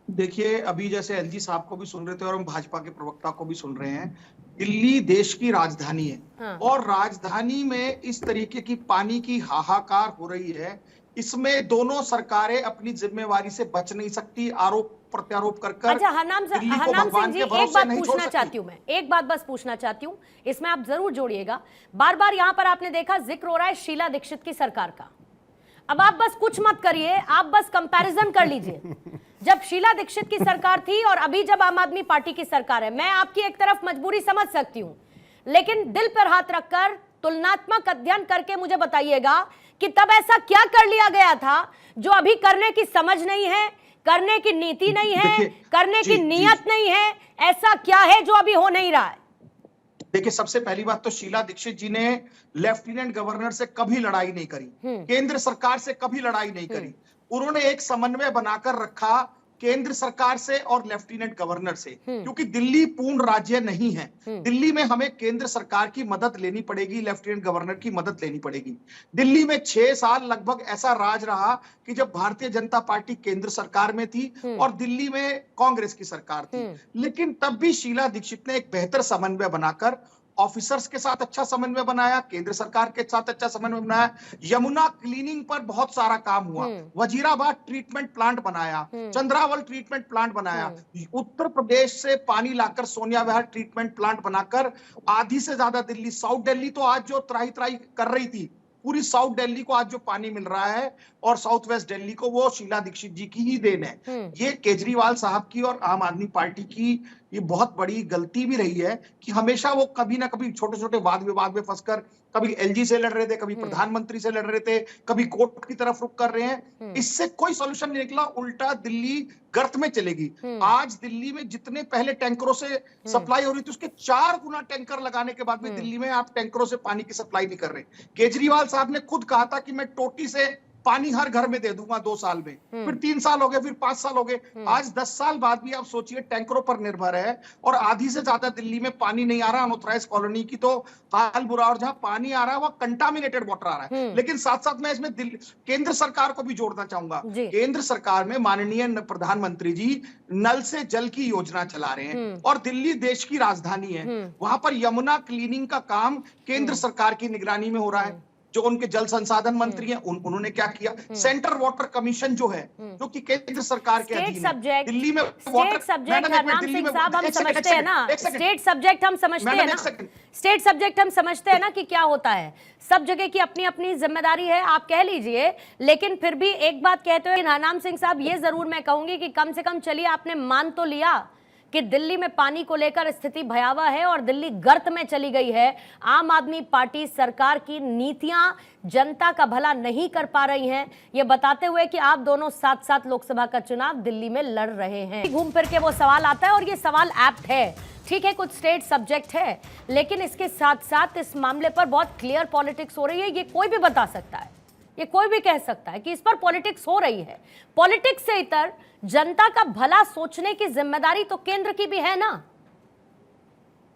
देखिए, अभी जैसे एलजी साहब को भी सुन रहे थे और हम भाजपा के प्रवक्ता को भी सुन रहे हैं, दिल्ली देश की राजधानी है, और राजधानी में इस तरीके की पानी की हाहाकार हो रही है, इसमें दोनों सरकारें अपनी जिम्मेवारी से बच नहीं सकती, आरोप प्रत्यारोप कर। अच्छा हरनाम सिंह जी, एक बात पूछना चाहती हूँ, मैं एक बात बस पूछना चाहती हूँ, इसमें आप जरूर जोड़िएगा। बार बार यहाँ पर आपने देखा जिक्र हो रहा है शीला दीक्षित की सरकार का, अब आप बस कुछ मत करिए, आप बस कंपैरिजन कर लीजिए, जब शीला दीक्षित की सरकार थी और अभी जब आम आदमी पार्टी की सरकार है। मैं आपकी एक तरफ मजबूरी समझ सकती हूँ, लेकिन दिल पर हाथ रखकर तुलनात्मक अध्ययन करके मुझे बताइएगा कि तब ऐसा क्या कर लिया गया था जो अभी करने की समझ नहीं है, करने की नीति नहीं है, करने की नीयत नहीं है, ऐसा क्या है जो अभी हो नहीं रहा है? देखिए, सबसे पहली बात तो शीला दीक्षित जी ने लेफ्टिनेंट गवर्नर से कभी लड़ाई नहीं करी, केंद्र सरकार से कभी लड़ाई नहीं करी, उन्होंने एक समन्वय बनाकर रखा केंद्र सरकार से और लेफ्टिनेंट गवर्नर से, क्योंकि दिल्ली पूर्ण राज्य नहीं है, दिल्ली में हमें केंद्र सरकार की मदद लेनी पड़ेगी, लेफ्टिनेंट गवर्नर की मदद लेनी पड़ेगी। दिल्ली में 6 साल लगभग ऐसा राज रहा कि जब भारतीय जनता पार्टी केंद्र सरकार में थी और दिल्ली में कांग्रेस की सरकार थी, लेकिन तब भी शीला दीक्षित ने एक बेहतर समन्वय बनाकर ऑफिसर्स के साथ अच्छा समन्वय बनाया, केंद्र सरकार के साथ अच्छा समन्वय बनाया, यमुना क्लीनिंग पर बहुत सारा काम हुआ, वजीराबाद ट्रीटमेंट प्लांट बनाया, चंद्रावल ट्रीटमेंट प्लांट बनाया, उत्तर प्रदेश से पानी लाकर सोनिया विहार ट्रीटमेंट प्लांट बनाकर आधी से ज्यादा दिल्ली, साउथ दिल्ली तो आज जो त्राही त्राही कर रही थी, पूरी साउथ दिल्ली को आज जो पानी मिल रहा है और साउथ वेस्ट दिल्ली को, वो शीला दीक्षित जी की ही देन है। ये केजरीवाल साहब की और आम आदमी पार्टी की ये बहुत बड़ी गलती भी रही है कि हमेशा वो कभी ना कभी छोटे छोटे वाद विवाद में फंसकर कभी एलजी से लड़ रहे थे, कभी प्रधानमंत्री से लड़ रहे थे, कभी कोर्ट की तरफ रुख कर रहे हैं। इससे कोई सोल्यूशन नहीं निकला, उल्टा दिल्ली गर्त में चलेगी। आज दिल्ली में जितने पहले टैंकरों से सप्लाई हो रही थी, उसके 4 गुना टैंकर लगाने के बाद भी दिल्ली में आप टैंकरों से पानी की सप्लाई नहीं कर रहे। केजरीवाल साहब ने खुद कहा था कि मैं टोटी से पानी हर घर में दे दूंगा 2 साल में, फिर 3 साल हो गए, फिर 5 साल हो गए, आज 10 साल बाद भी आप सोचिए टैंकरों पर निर्भर है और आधी से ज्यादा दिल्ली में पानी नहीं आ रहा। अनऑथराइज्ड कॉलोनी की तो हाल बुरा, और जहां पानी आ रहा है वह कंटामिनेटेड वाटर आ रहा है। लेकिन साथ साथ मैं इसमें केंद्र सरकार को भी जोड़ना चाहूंगा। केंद्र सरकार में माननीय प्रधानमंत्री जी नल से जल की योजना चला रहे हैं और दिल्ली देश की राजधानी है, वहां पर यमुना क्लीनिंग का काम केंद्र सरकार की निगरानी में हो रहा है। जो उनके जल संसाधन मंत्री हैं उन्होंने क्या किया, सेंट्रल वाटर कमीशन जो है, जो कि केंद्र सरकार के अधीन है, दिल्ली में स्टेट सब्जेक्ट हरनाम सिंह साहब हम समझते हैं ना, स्टेट सब्जेक्ट हम समझते हैं ना, स्टेट सब्जेक्ट हम समझते हैं ना कि क्या होता है, सब जगह की अपनी अपनी जिम्मेदारी है, आप कह लीजिए। लेकिन फिर भी एक बात कहते हुए हरनाम सिंह साहब, ये जरूर मैं कहूंगी कि कम से कम चलिए आपने मान तो लिया कि दिल्ली में पानी को लेकर स्थिति भयावह है और दिल्ली गर्त में चली गई है। आम आदमी पार्टी सरकार की नीतियां जनता का भला नहीं कर पा रही हैं, ये बताते हुए कि आप दोनों साथ साथ लोकसभा का चुनाव दिल्ली में लड़ रहे हैं। घूम फिर के वो सवाल आता है और ये सवाल एप्ट है, ठीक है, कुछ स्टेट सब्जेक्ट है, लेकिन इसके साथ साथ इस मामले पर बहुत क्लियर पॉलिटिक्स हो रही है। ये कोई भी बता सकता है, ये कोई भी कह सकता है कि इस पर पॉलिटिक्स हो रही है। पॉलिटिक्स से इतर जनता का भला सोचने की जिम्मेदारी तो केंद्र की भी है ना।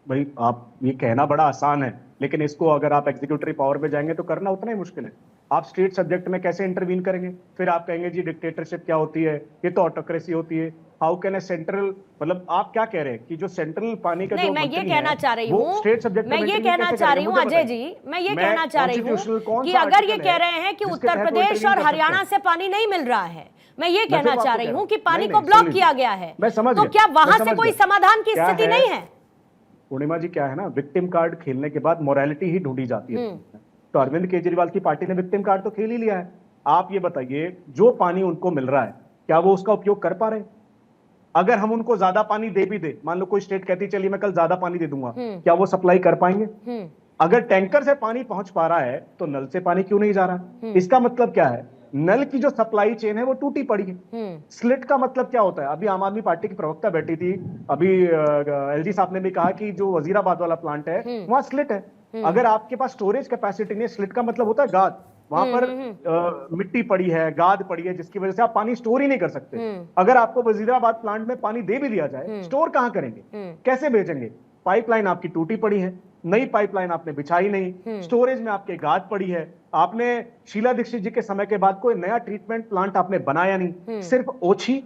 भाई आप ये कहना बड़ा आसान है, लेकिन इसको अगर आप एग्जीक्यूटिव पावर पे जाएंगे तो करना उतना ही मुश्किल है। आप स्टेट सब्जेक्ट में कैसे इंटरवीन करेंगे? फिर आप कहेंगे जी डिक्टेटरशिप क्या होती है, ये तो ऑटोक्रेसी होती है। हाउ कैन ए सेंट्रल, मतलब आप क्या कह रहे हैं कि जो सेंट्रल पानी का नहीं, जो मैं ये कहना चाह रही हूँ, मैं ये कहना चाह रही हूँ अजय जी, मैं ये कहना चाह रही हूँ कि अगर ये कह रहे हैं कि उत्तर प्रदेश और हरियाणा से पानी नहीं मिल रहा है, मैं ये कहना चाह रही हूँ कि पानी को ब्लॉक किया गया है, तो क्या वहां से कोई समाधान की स्थिति नहीं है? पूर्णिमा जी क्या है ना, विक्टिम कार्ड खेलने के बाद मोरालिटी ही ढूंढी जाती है। तो अरविंद केजरीवाल की पार्टी ने विक्टिम कार्ड तो खेल ही लिया है। आप ये बताइए, जो पानी उनको मिल रहा है क्या वो उसका उपयोग कर पा रहे हैं? अगर हम उनको ज्यादा पानी दे भी दे, मान लो कोई स्टेट कहती चलिए मैं कल ज्यादा पानी दे दूंगा, क्या वो सप्लाई कर पाएंगे? अगर टैंकर से पानी पहुंच पा रहा है तो नल से पानी क्यों नहीं जा रहा? इसका मतलब क्या है, नल की जो सप्लाई चेन है वो टूटी पड़ी है। स्लिट का मतलब क्या होता है? अभी आम आदमी पार्टी की प्रवक्ता बैठी थी, अभी एलजी साहब ने भी कहा कि जो वजीराबाद वाला प्लांट है वहां स्लिट है। अगर आपके पास स्टोरेज कैपेसिटी नहीं, स्लिट का मतलब होता है गाद, वहां पर मिट्टी पड़ी है, गाद पड़ी है, जिसकी वजह से आप पानी स्टोर ही नहीं कर सकते। अगर आपको वजीराबाद प्लांट में पानी दे भी दिया जाए, स्टोर कहां करेंगे, कैसे भेजेंगे? पाइपलाइन आपकी टूटी पड़ी है, नई पाइपलाइन आपने बिछाई नहीं, स्टोरेज में आपके गाद पड़ी है, आपने शीला दीक्षित जी के समय के बाद कोई नया ट्रीटमेंट प्लांट आपने बनाया नहीं, सिर्फ ओछी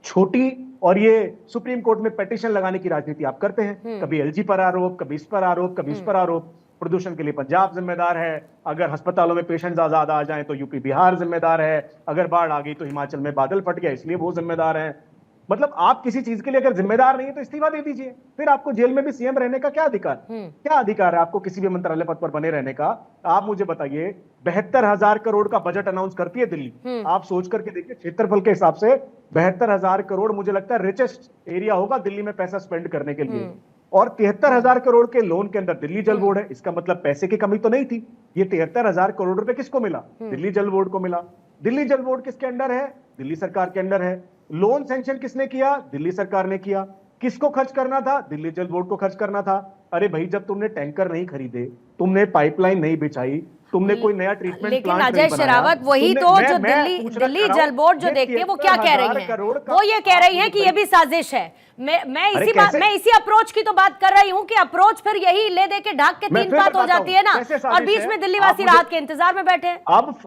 छोटी और ये सुप्रीम कोर्ट में पिटीशन लगाने की राजनीति आप करते हैं। कभी एलजी पर आरोप, कभी इस पर आरोप, कभी इस पर आरोप। प्रदूषण के लिए पंजाब जिम्मेदार है, अगर अस्पतालों में पेशेंट ज्यादा आ जाएं तो यूपी बिहार जिम्मेदार है, अगर बाढ़ आ गई तो हिमाचल में बादल फट गया इसलिए वो जिम्मेदार है। मतलब आप किसी चीज के लिए अगर जिम्मेदार नहीं है तो इस्तीफा दे दीजिए, फिर आपको जेल में भी सीएम रहने का क्या अधिकार? क्या अधिकार है आपको किसी भी मंत्रालय पद पर बने रहने का? आप मुझे बताइए, 72,000 करोड़ का बजट अनाउंस करती है दिल्ली, आप सोच करके देखिए क्षेत्रफल के हिसाब से 72,000 करोड़ मुझे लगता है रिचेस्ट एरिया होगा दिल्ली में पैसा स्पेंड करने के लिए। और 73,000 करोड़ के लोन के अंदर दिल्ली जल बोर्ड है, इसका मतलब पैसे की कमी तो नहीं थी। ये 73,000 करोड़ रुपए किसको मिला? दिल्ली जल बोर्ड को मिला। दिल्ली जल बोर्ड किसके अंडर है? दिल्ली सरकार के अंडर है। लोन सैंक्शन किसने किया? दिल्ली सरकार ने किया। किसको खर्च करना था? दिल्ली जल बोर्ड को खर्च करना था। अरे भाई, जब तुमने टैंकर नहीं खरीदे, तुमने पाइपलाइन नहीं बिछाई, तुमने कोई नया ट्रीटमेंट लेकिन अजय शेरावत वही तो जो दिल्ली जल बोर्ड जो देखती है वो क्या कह रही है? वो ये कह रही है कि ये भी साजिश है। मैं इसी अप्रोच की तो बात कर रही हूँ कि अप्रोच फिर यही ले दे के ढाक के 3 बात हो जाती है ना, और बीच में दिल्ली वासी राहत के इंतजार में बैठे हैं। अब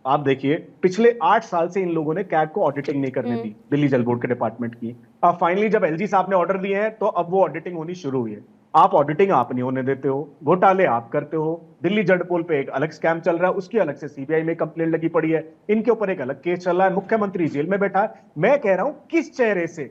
आप देखिए, पिछले 8 साल से इन लोगों ने कैग को ऑडिटिंग नहीं करने दी, दिल्ली जल बोर्ड के डिपार्टमेंट की। अब फाइनली जब एलजी साहब ने ऑर्डर दिए हैं तो अब वो ऑडिटिंग होनी शुरू हुई है। आप ऑडिटिंग आप नहीं होने देते हो, घोटाले आप करते हो, दिल्ली जड पोल पे एक अलग स्कैम चल रहा है, उसकी अलग से सीबीआई में कंप्लेंट लगी पड़ी है, इनके ऊपर एक अलग केस चल रहा है, मुख्यमंत्री जेल में बैठा है। मैं कह रहा हूं किस चेहरे से,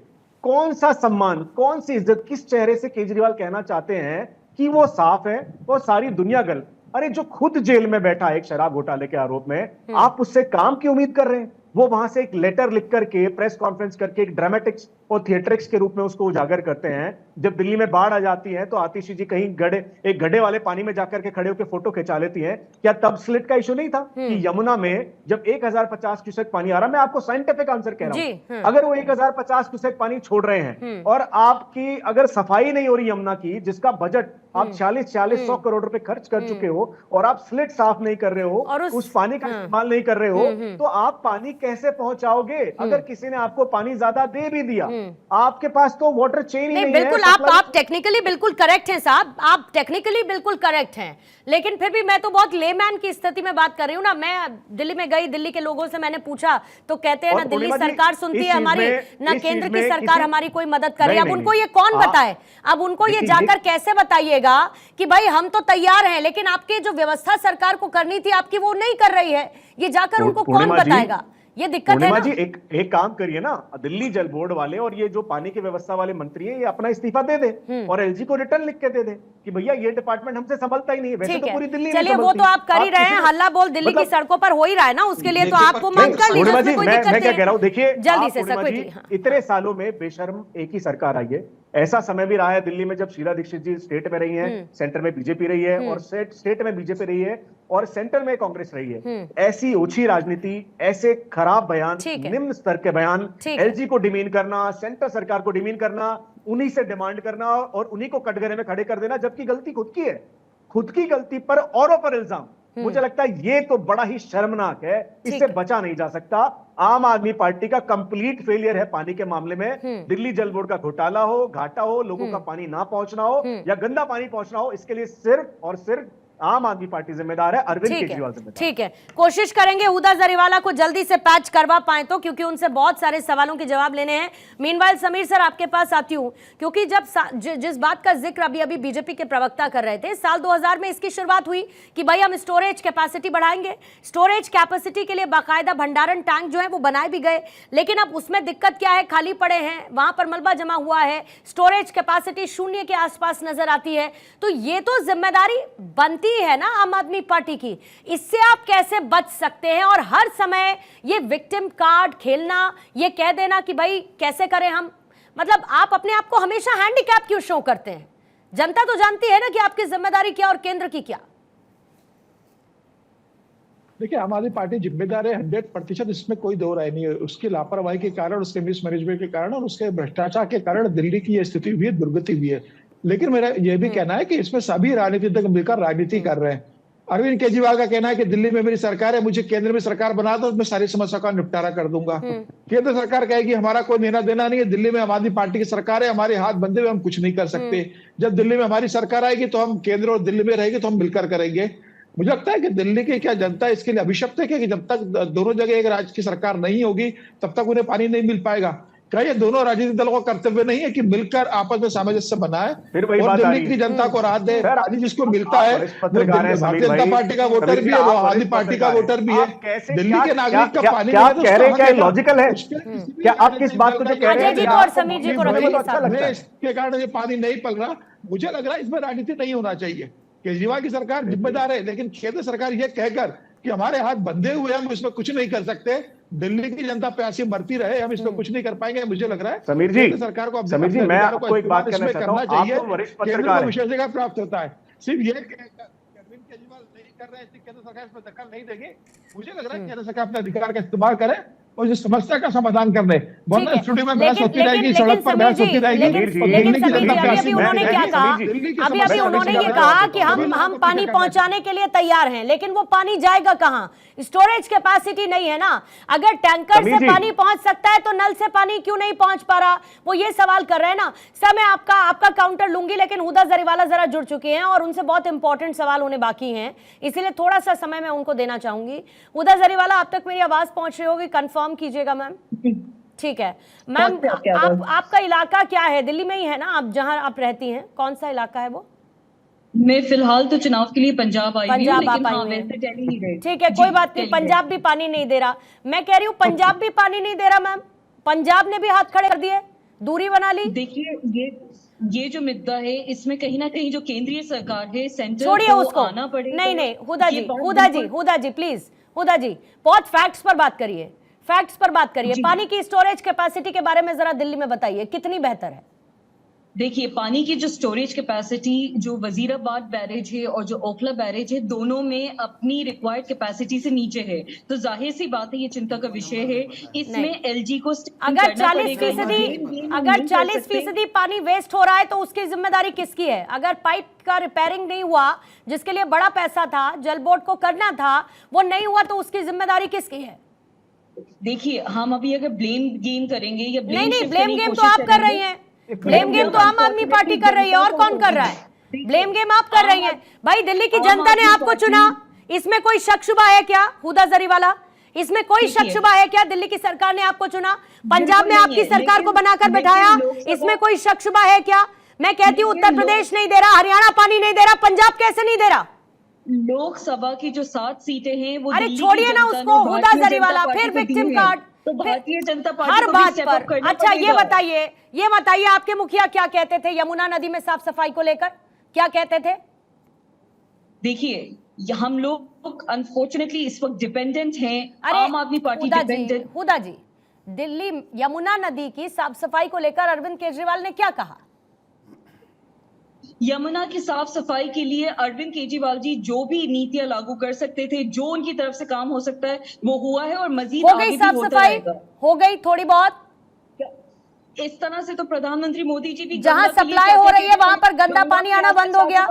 कौन सा सम्मान, कौन सी इज्जत, किस चेहरे से केजरीवाल कहना चाहते हैं कि वो साफ है और सारी दुनिया गलत? अरे जो खुद जेल में बैठा है एक शराब घोटाले के आरोप में, आप उससे काम की उम्मीद कर रहे हैं? वो वहां से एक लेटर लिख करके, प्रेस कॉन्फ्रेंस करके, एक ड्रामेटिक्स और थिएट्रिक्स के रूप में उसको उजागर करते हैं। जब दिल्ली में बाढ़ आ जाती है तो आतिशी जी कहीं एक गड्ढे वाले पानी में जाकर के खड़े होकर फोटो खिंचा लेती हैं। क्या तब स्लिट का इशू नहीं था कि यमुना में जब 1050 क्यूसेक पानी आ रहा? मैं आपको साइंटिफिक आंसर कह रहा हूं, अगर वो 1050 क्यूसेक पानी छोड़ रहे हैं और आपकी अगर सफाई नहीं हो रही यमुना की, जिसका बजट आप 4600 करोड़ रुपए खर्च कर चुके हो, और आप स्लिट साफ नहीं कर रहे हो और उस पानी का इस्तेमाल नहीं कर रहे हो, तो आप पानी कैसे पहुंचाओगे? अगर किसी ने आपको पानी ज्यादा दे भी दिया, आपके पास तो वाटर चेन ही नहीं है। बिल्कुल, आप टेक्निकली बिल्कुल करेक्ट हैं साहब, आप टेक्निकली बिल्कुल करेक्ट हैं, लेकिन फिर भी मैं तो बहुत लेमैन की स्थिति में बात कर रही हूँ ना। मैं दिल्ली में गई, दिल्ली के लोगों से मैंने पूछा तो कहते हैं ना दिल्ली सरकार सुनती है हमारी, ना केंद्र की सरकार हमारी कोई मदद करे। अब उनको ये कौन बताए? अब उनको ये जाकर कैसे बताइएगा कि भाई हम तो तैयार हैं, लेकिन आपकी जो व्यवस्था सरकार को करनी थी आपकी वो नहीं कर रही है, ये जाकर उनको कौन बताएगा? ये दिक्कत है ना जी। एक काम करिए ना, दिल्ली जल बोर्ड वाले और ये जो पानी की व्यवस्था वाले मंत्री हैं, ये अपना इस्तीफा दे दे और एलजी को रिटर्न लिख के दे दे कि भैया ये डिपार्टमेंट हमसे संभलता ही नहीं है। वैसे तो पूरी दिल्ली, चलिए वो तो आप कर ही रहे हैं, हल्ला बोल दिल्ली की सड़कों पर हो ही रहा है ना, उसके लिए तो आपको मांग कर लीजिए, उसमें कोई दिक्कत नहीं। मैं क्या कह रहा हूं, देखिए जल्दी से इतने सालों में बेशर्म एक ही सरकार आई है। ऐसा समय भी रहा है दिल्ली में जब शीला दीक्षित जी स्टेट में रही हैं, सेंटर में बीजेपी रही है, और स्टेट में बीजेपी रही है और सेंटर में कांग्रेस रही है। ऐसी ओछी राजनीति, ऐसे खराब बयान, निम्न स्तर के बयान, एलजी को डिमीन करना, सेंटर सरकार को डिमीन करना, उन्हीं से डिमांड करना और उन्हीं को कटघरे में खड़े कर देना, जबकि गलती खुद की है। खुद की गलती पर औरों पर इल्जाम, मुझे लगता है ये तो बड़ा ही शर्मनाक है, इससे बचा नहीं जा सकता। आम आदमी पार्टी का कंप्लीट फेलियर है पानी के मामले में। दिल्ली जल बोर्ड का घोटाला हो, घाटा हो, लोगों का पानी ना पहुंचना हो या गंदा पानी पहुंचना हो, इसके लिए सिर्फ और सिर्फ आम आदमी पार्टी जिम्मेदार है, अरविंद केजरीवाल जिम्मेदार। ठीक है, कोशिश करेंगे हुदा जरीवाला को जल्दी से पैच करवा पाए तो, क्योंकि उनसे बहुत सारे सवालों के जवाब लेने हैं। मीनवाइल समीर सर आपके पास आती हूं, क्योंकि जब जिस बात का जिक्र अभी बीजेपी के प्रवक्ता कर रहे थे, साल 2000 में इसकी शुरुआत हुई कि भाई हम स्टोरेज कैपेसिटी बढ़ाएंगे। स्टोरेज कैपेसिटी के लिए बाकायदा भंडारण टैंक जो है वो बनाए भी गए, लेकिन अब उसमें दिक्कत क्या है, खाली पड़े हैं, वहां पर मलबा जमा हुआ है, स्टोरेज कैपेसिटी शून्य के आसपास नजर आती है। तो ये तो जिम्मेदारी बनती है ना आम आदमी पार्टी की, इससे आप कैसे बच सकते हैं? और हर समय ये विक्टिम कार्ड खेलना, ये कह देना कि भाई कैसे करें हम, मतलब आप अपने आप को हमेशा हैंडीकैप क्यों शो करते हैं? जनता तो जानती है ना कि आपकी जिम्मेदारी क्या और केंद्र की क्या। देखिए, आम आदमी पार्टी जिम्मेदार है 100%, इसमें कोई दो राय नहीं है। उसकी लापरवाही के कारण, उसके मिसमैनेजमेंट के कारण और उसके भ्रष्टाचार के कारण दिल्ली की यह स्थिति हुई है, दुर्गति हुई है। लेकिन मेरा यह भी कहना है कि इसमें सभी राजनीतिक मिलकर राजनीति कर रहे हैं। अरविंद केजरीवाल का कहना है कि दिल्ली में मेरी सरकार है, मुझे केंद्र में सरकार बना दो, मैं सारी समस्या का निपटारा कर दूंगा। केंद्र सरकार कहेगी हमारा कोई लेना देना नहीं है, दिल्ली में आम आदमी पार्टी की सरकार है, हमारे हाथ बंधे हुए, हम कुछ नहीं कर सकते। जब दिल्ली में हमारी सरकार आएगी तो हम, केंद्र और दिल्ली में रहेगी तो हम मिलकर करेंगे। मुझे लगता है कि दिल्ली की क्या जनता इसके लिए अभिशप्त है कि जब तक दोनों जगह एक राज्य की सरकार नहीं होगी तब तक उन्हें पानी नहीं मिल पाएगा। क्या ये दोनों राजनीतिक दलों का कर्तव्य नहीं है कि मिलकर आपस में सामंजस्य बनाए और दिल्ली की जनता को राहत दे? पानी जिसको मिलता है भारतीय जनता पार्टी का वोटर भी है, वो आम आदमी पार्टी का वोटर भी है। दिल्ली के नागरिक का पानी कह रहे हैं, क्या लॉजिकल है? क्या आप किस बात को जो कह रहे हैं इसके कारण ये पानी नहीं पल रहा? मुझे लग रहा है इसमें राजनीति नहीं होना चाहिए। केजरीवाल की सरकार जिम्मेदार है, लेकिन केंद्र सरकार ये कहकर कि हमारे हाथ बंधे हुए, हम इसमें कुछ नहीं कर सकते, दिल्ली की जनता प्यासी मरती रहे, हम इसमें कुछ नहीं कर पाएंगे। मुझे लग रहा है समीर जी, सरकार को मैं आपको एक बात कहना चाहता हूं, चाहिए, आप तो वरिष्ठ पत्रकार हैं, विशेषाधिकार प्राप्त होता है। सिर्फ ये अरविंद केजरीवाल नहीं कर रहे हैं, केंद्र सरकार इसमें दखल नहीं देगी। मुझे लग रहा है केंद्र सरकार अपने अधिकार का इस्तेमाल करे और इस समस्या का समाधान कर ले। स्टूडियो में बहस होती रहेगी, सड़क पर बहस होती रहेगी। अभी उन्होंने क्या कहा, अभी उन्होंने ये कहा कि हम पानी पहुंचाने के लिए तैयार हैं, लेकिन वो पानी जाएगा कहां? स्टोरेज कैपेसिटी नहीं है ना। अगर टैंकर से पानी पहुंच सकता है तो नल से पानी क्यों नहीं पहुंच पा रहा? वो ये सवाल कर रहे हैं ना। सर मैं आपका काउंटर लूंगी, लेकिन हुदा जरीवाला जरा जुड़ चुके हैं और उनसे बहुत इंपॉर्टेंट सवाल होने बाकी हैं, इसीलिए थोड़ा सा समय मैं उनको देना चाहूंगी। हुदा जरीवाला, अब तक मेरी आवाज पहुंच रही होगी, कंफर्म कीजिएगा मैम। ठीक है मैम, आपका इलाका क्या है? दिल्ली में ही है ना आप, जहां आप रहती हैं? कौन सा इलाका है वो? मैं फिलहाल तो चुनाव के लिए पंजाब आई हूँ, पंजाब आप लेकिन आई हाँ, हुई हैं। वैसे दिल्ली ही गई। ठीक है, कोई बात नहीं, पंजाब भी पानी नहीं दे रहा। मैं कह रही हूँ पंजाब भी पानी नहीं दे रहा मैम, पंजाब ने भी हाथ खड़े कर दिए, दूरी बना ली। देखिए ये जो मुद्दा है, इसमें कहीं ना कहीं जो केंद्रीय सरकार है, सेंटर छोड़िए को उसको, आना पड़ेगा। नहीं हुदा ये जी, बात हुदा जी प्लीज, हुदा जी बहुत फैक्ट्स पर बात करिए, फैक्ट्स पर बात करिए। पानी की स्टोरेज कैपेसिटी के बारे में जरा दिल्ली में बताइए, कितनी बेहतर है? देखिए, पानी की जो स्टोरेज कैपेसिटी, जो वजीराबाद बैरेज है और जो ओखला बैरेज है, दोनों में अपनी रिक्वायर्ड कैपेसिटी से नीचे है। तो जाहिर सी बात है, ये चिंता का विषय है। इसमें एलजी को अगर 40% पानी वेस्ट हो रहा है तो उसकी जिम्मेदारी किसकी है? अगर पाइप का रिपेयरिंग नहीं हुआ, जिसके लिए बड़ा पैसा था, जल बोर्ड को करना था, वो नहीं हुआ, तो उसकी जिम्मेदारी किसकी है? देखिए, हम अभी अगर ब्लेम गेम करेंगे या नहीं, ब्लेम गेम तो आप कर रही हैं, ब्लेम गेम तो आम आदमी पार्टी कर रही है, और कौन कर रहा है? ब्लेम गेम आप कर रही हैं। भाई दिल्ली की जनता ने आपको चुना, इसमें कोई शक शुबा है क्या? हुदा जरीवाला, इसमें कोई शक शुबा है क्या? दिल्ली की सरकार ने आपको चुना, पंजाब ने आपकी सरकार को बनाकर बैठाया, इसमें कोई शक शुबा है क्या? मैं कहती हूँ उत्तर प्रदेश नहीं दे रहा, हरियाणा पानी नहीं दे रहा, पंजाब कैसे नहीं दे रहा? लोकसभा की जो 7 सीटें हैं वो, अरे छोड़िए ना उसको, हुदा जरीवाला, फिर विक्टिम कार्ड, तो भारतीय जनता पार्टी हर को बात भी पर। अच्छा ये बताइए आपके मुखिया क्या कहते थे यमुना नदी में साफ सफाई को लेकर, क्या कहते थे? देखिए, हम लोग अनफॉर्चुनेटली इस वक्त डिपेंडेंट हैं, आम आदमी पार्टी डिपेंडेंट। हुदा जी, दिल्ली यमुना नदी की साफ सफाई को लेकर अरविंद केजरीवाल ने क्या कहा? यमुना की साफ सफाई के लिए अरविंद केजरीवाल जी जो भी नीतियां लागू कर सकते थे, जो उनकी तरफ से काम हो सकता है, वो हुआ है और मजीद हो गई साफ सफाई, हो गई थोड़ी बहुत। इस तरह से तो प्रधानमंत्री मोदी जी भी, जहां सप्लाई हो रही है वहां पर गंदा पानी आना बंद हो गया।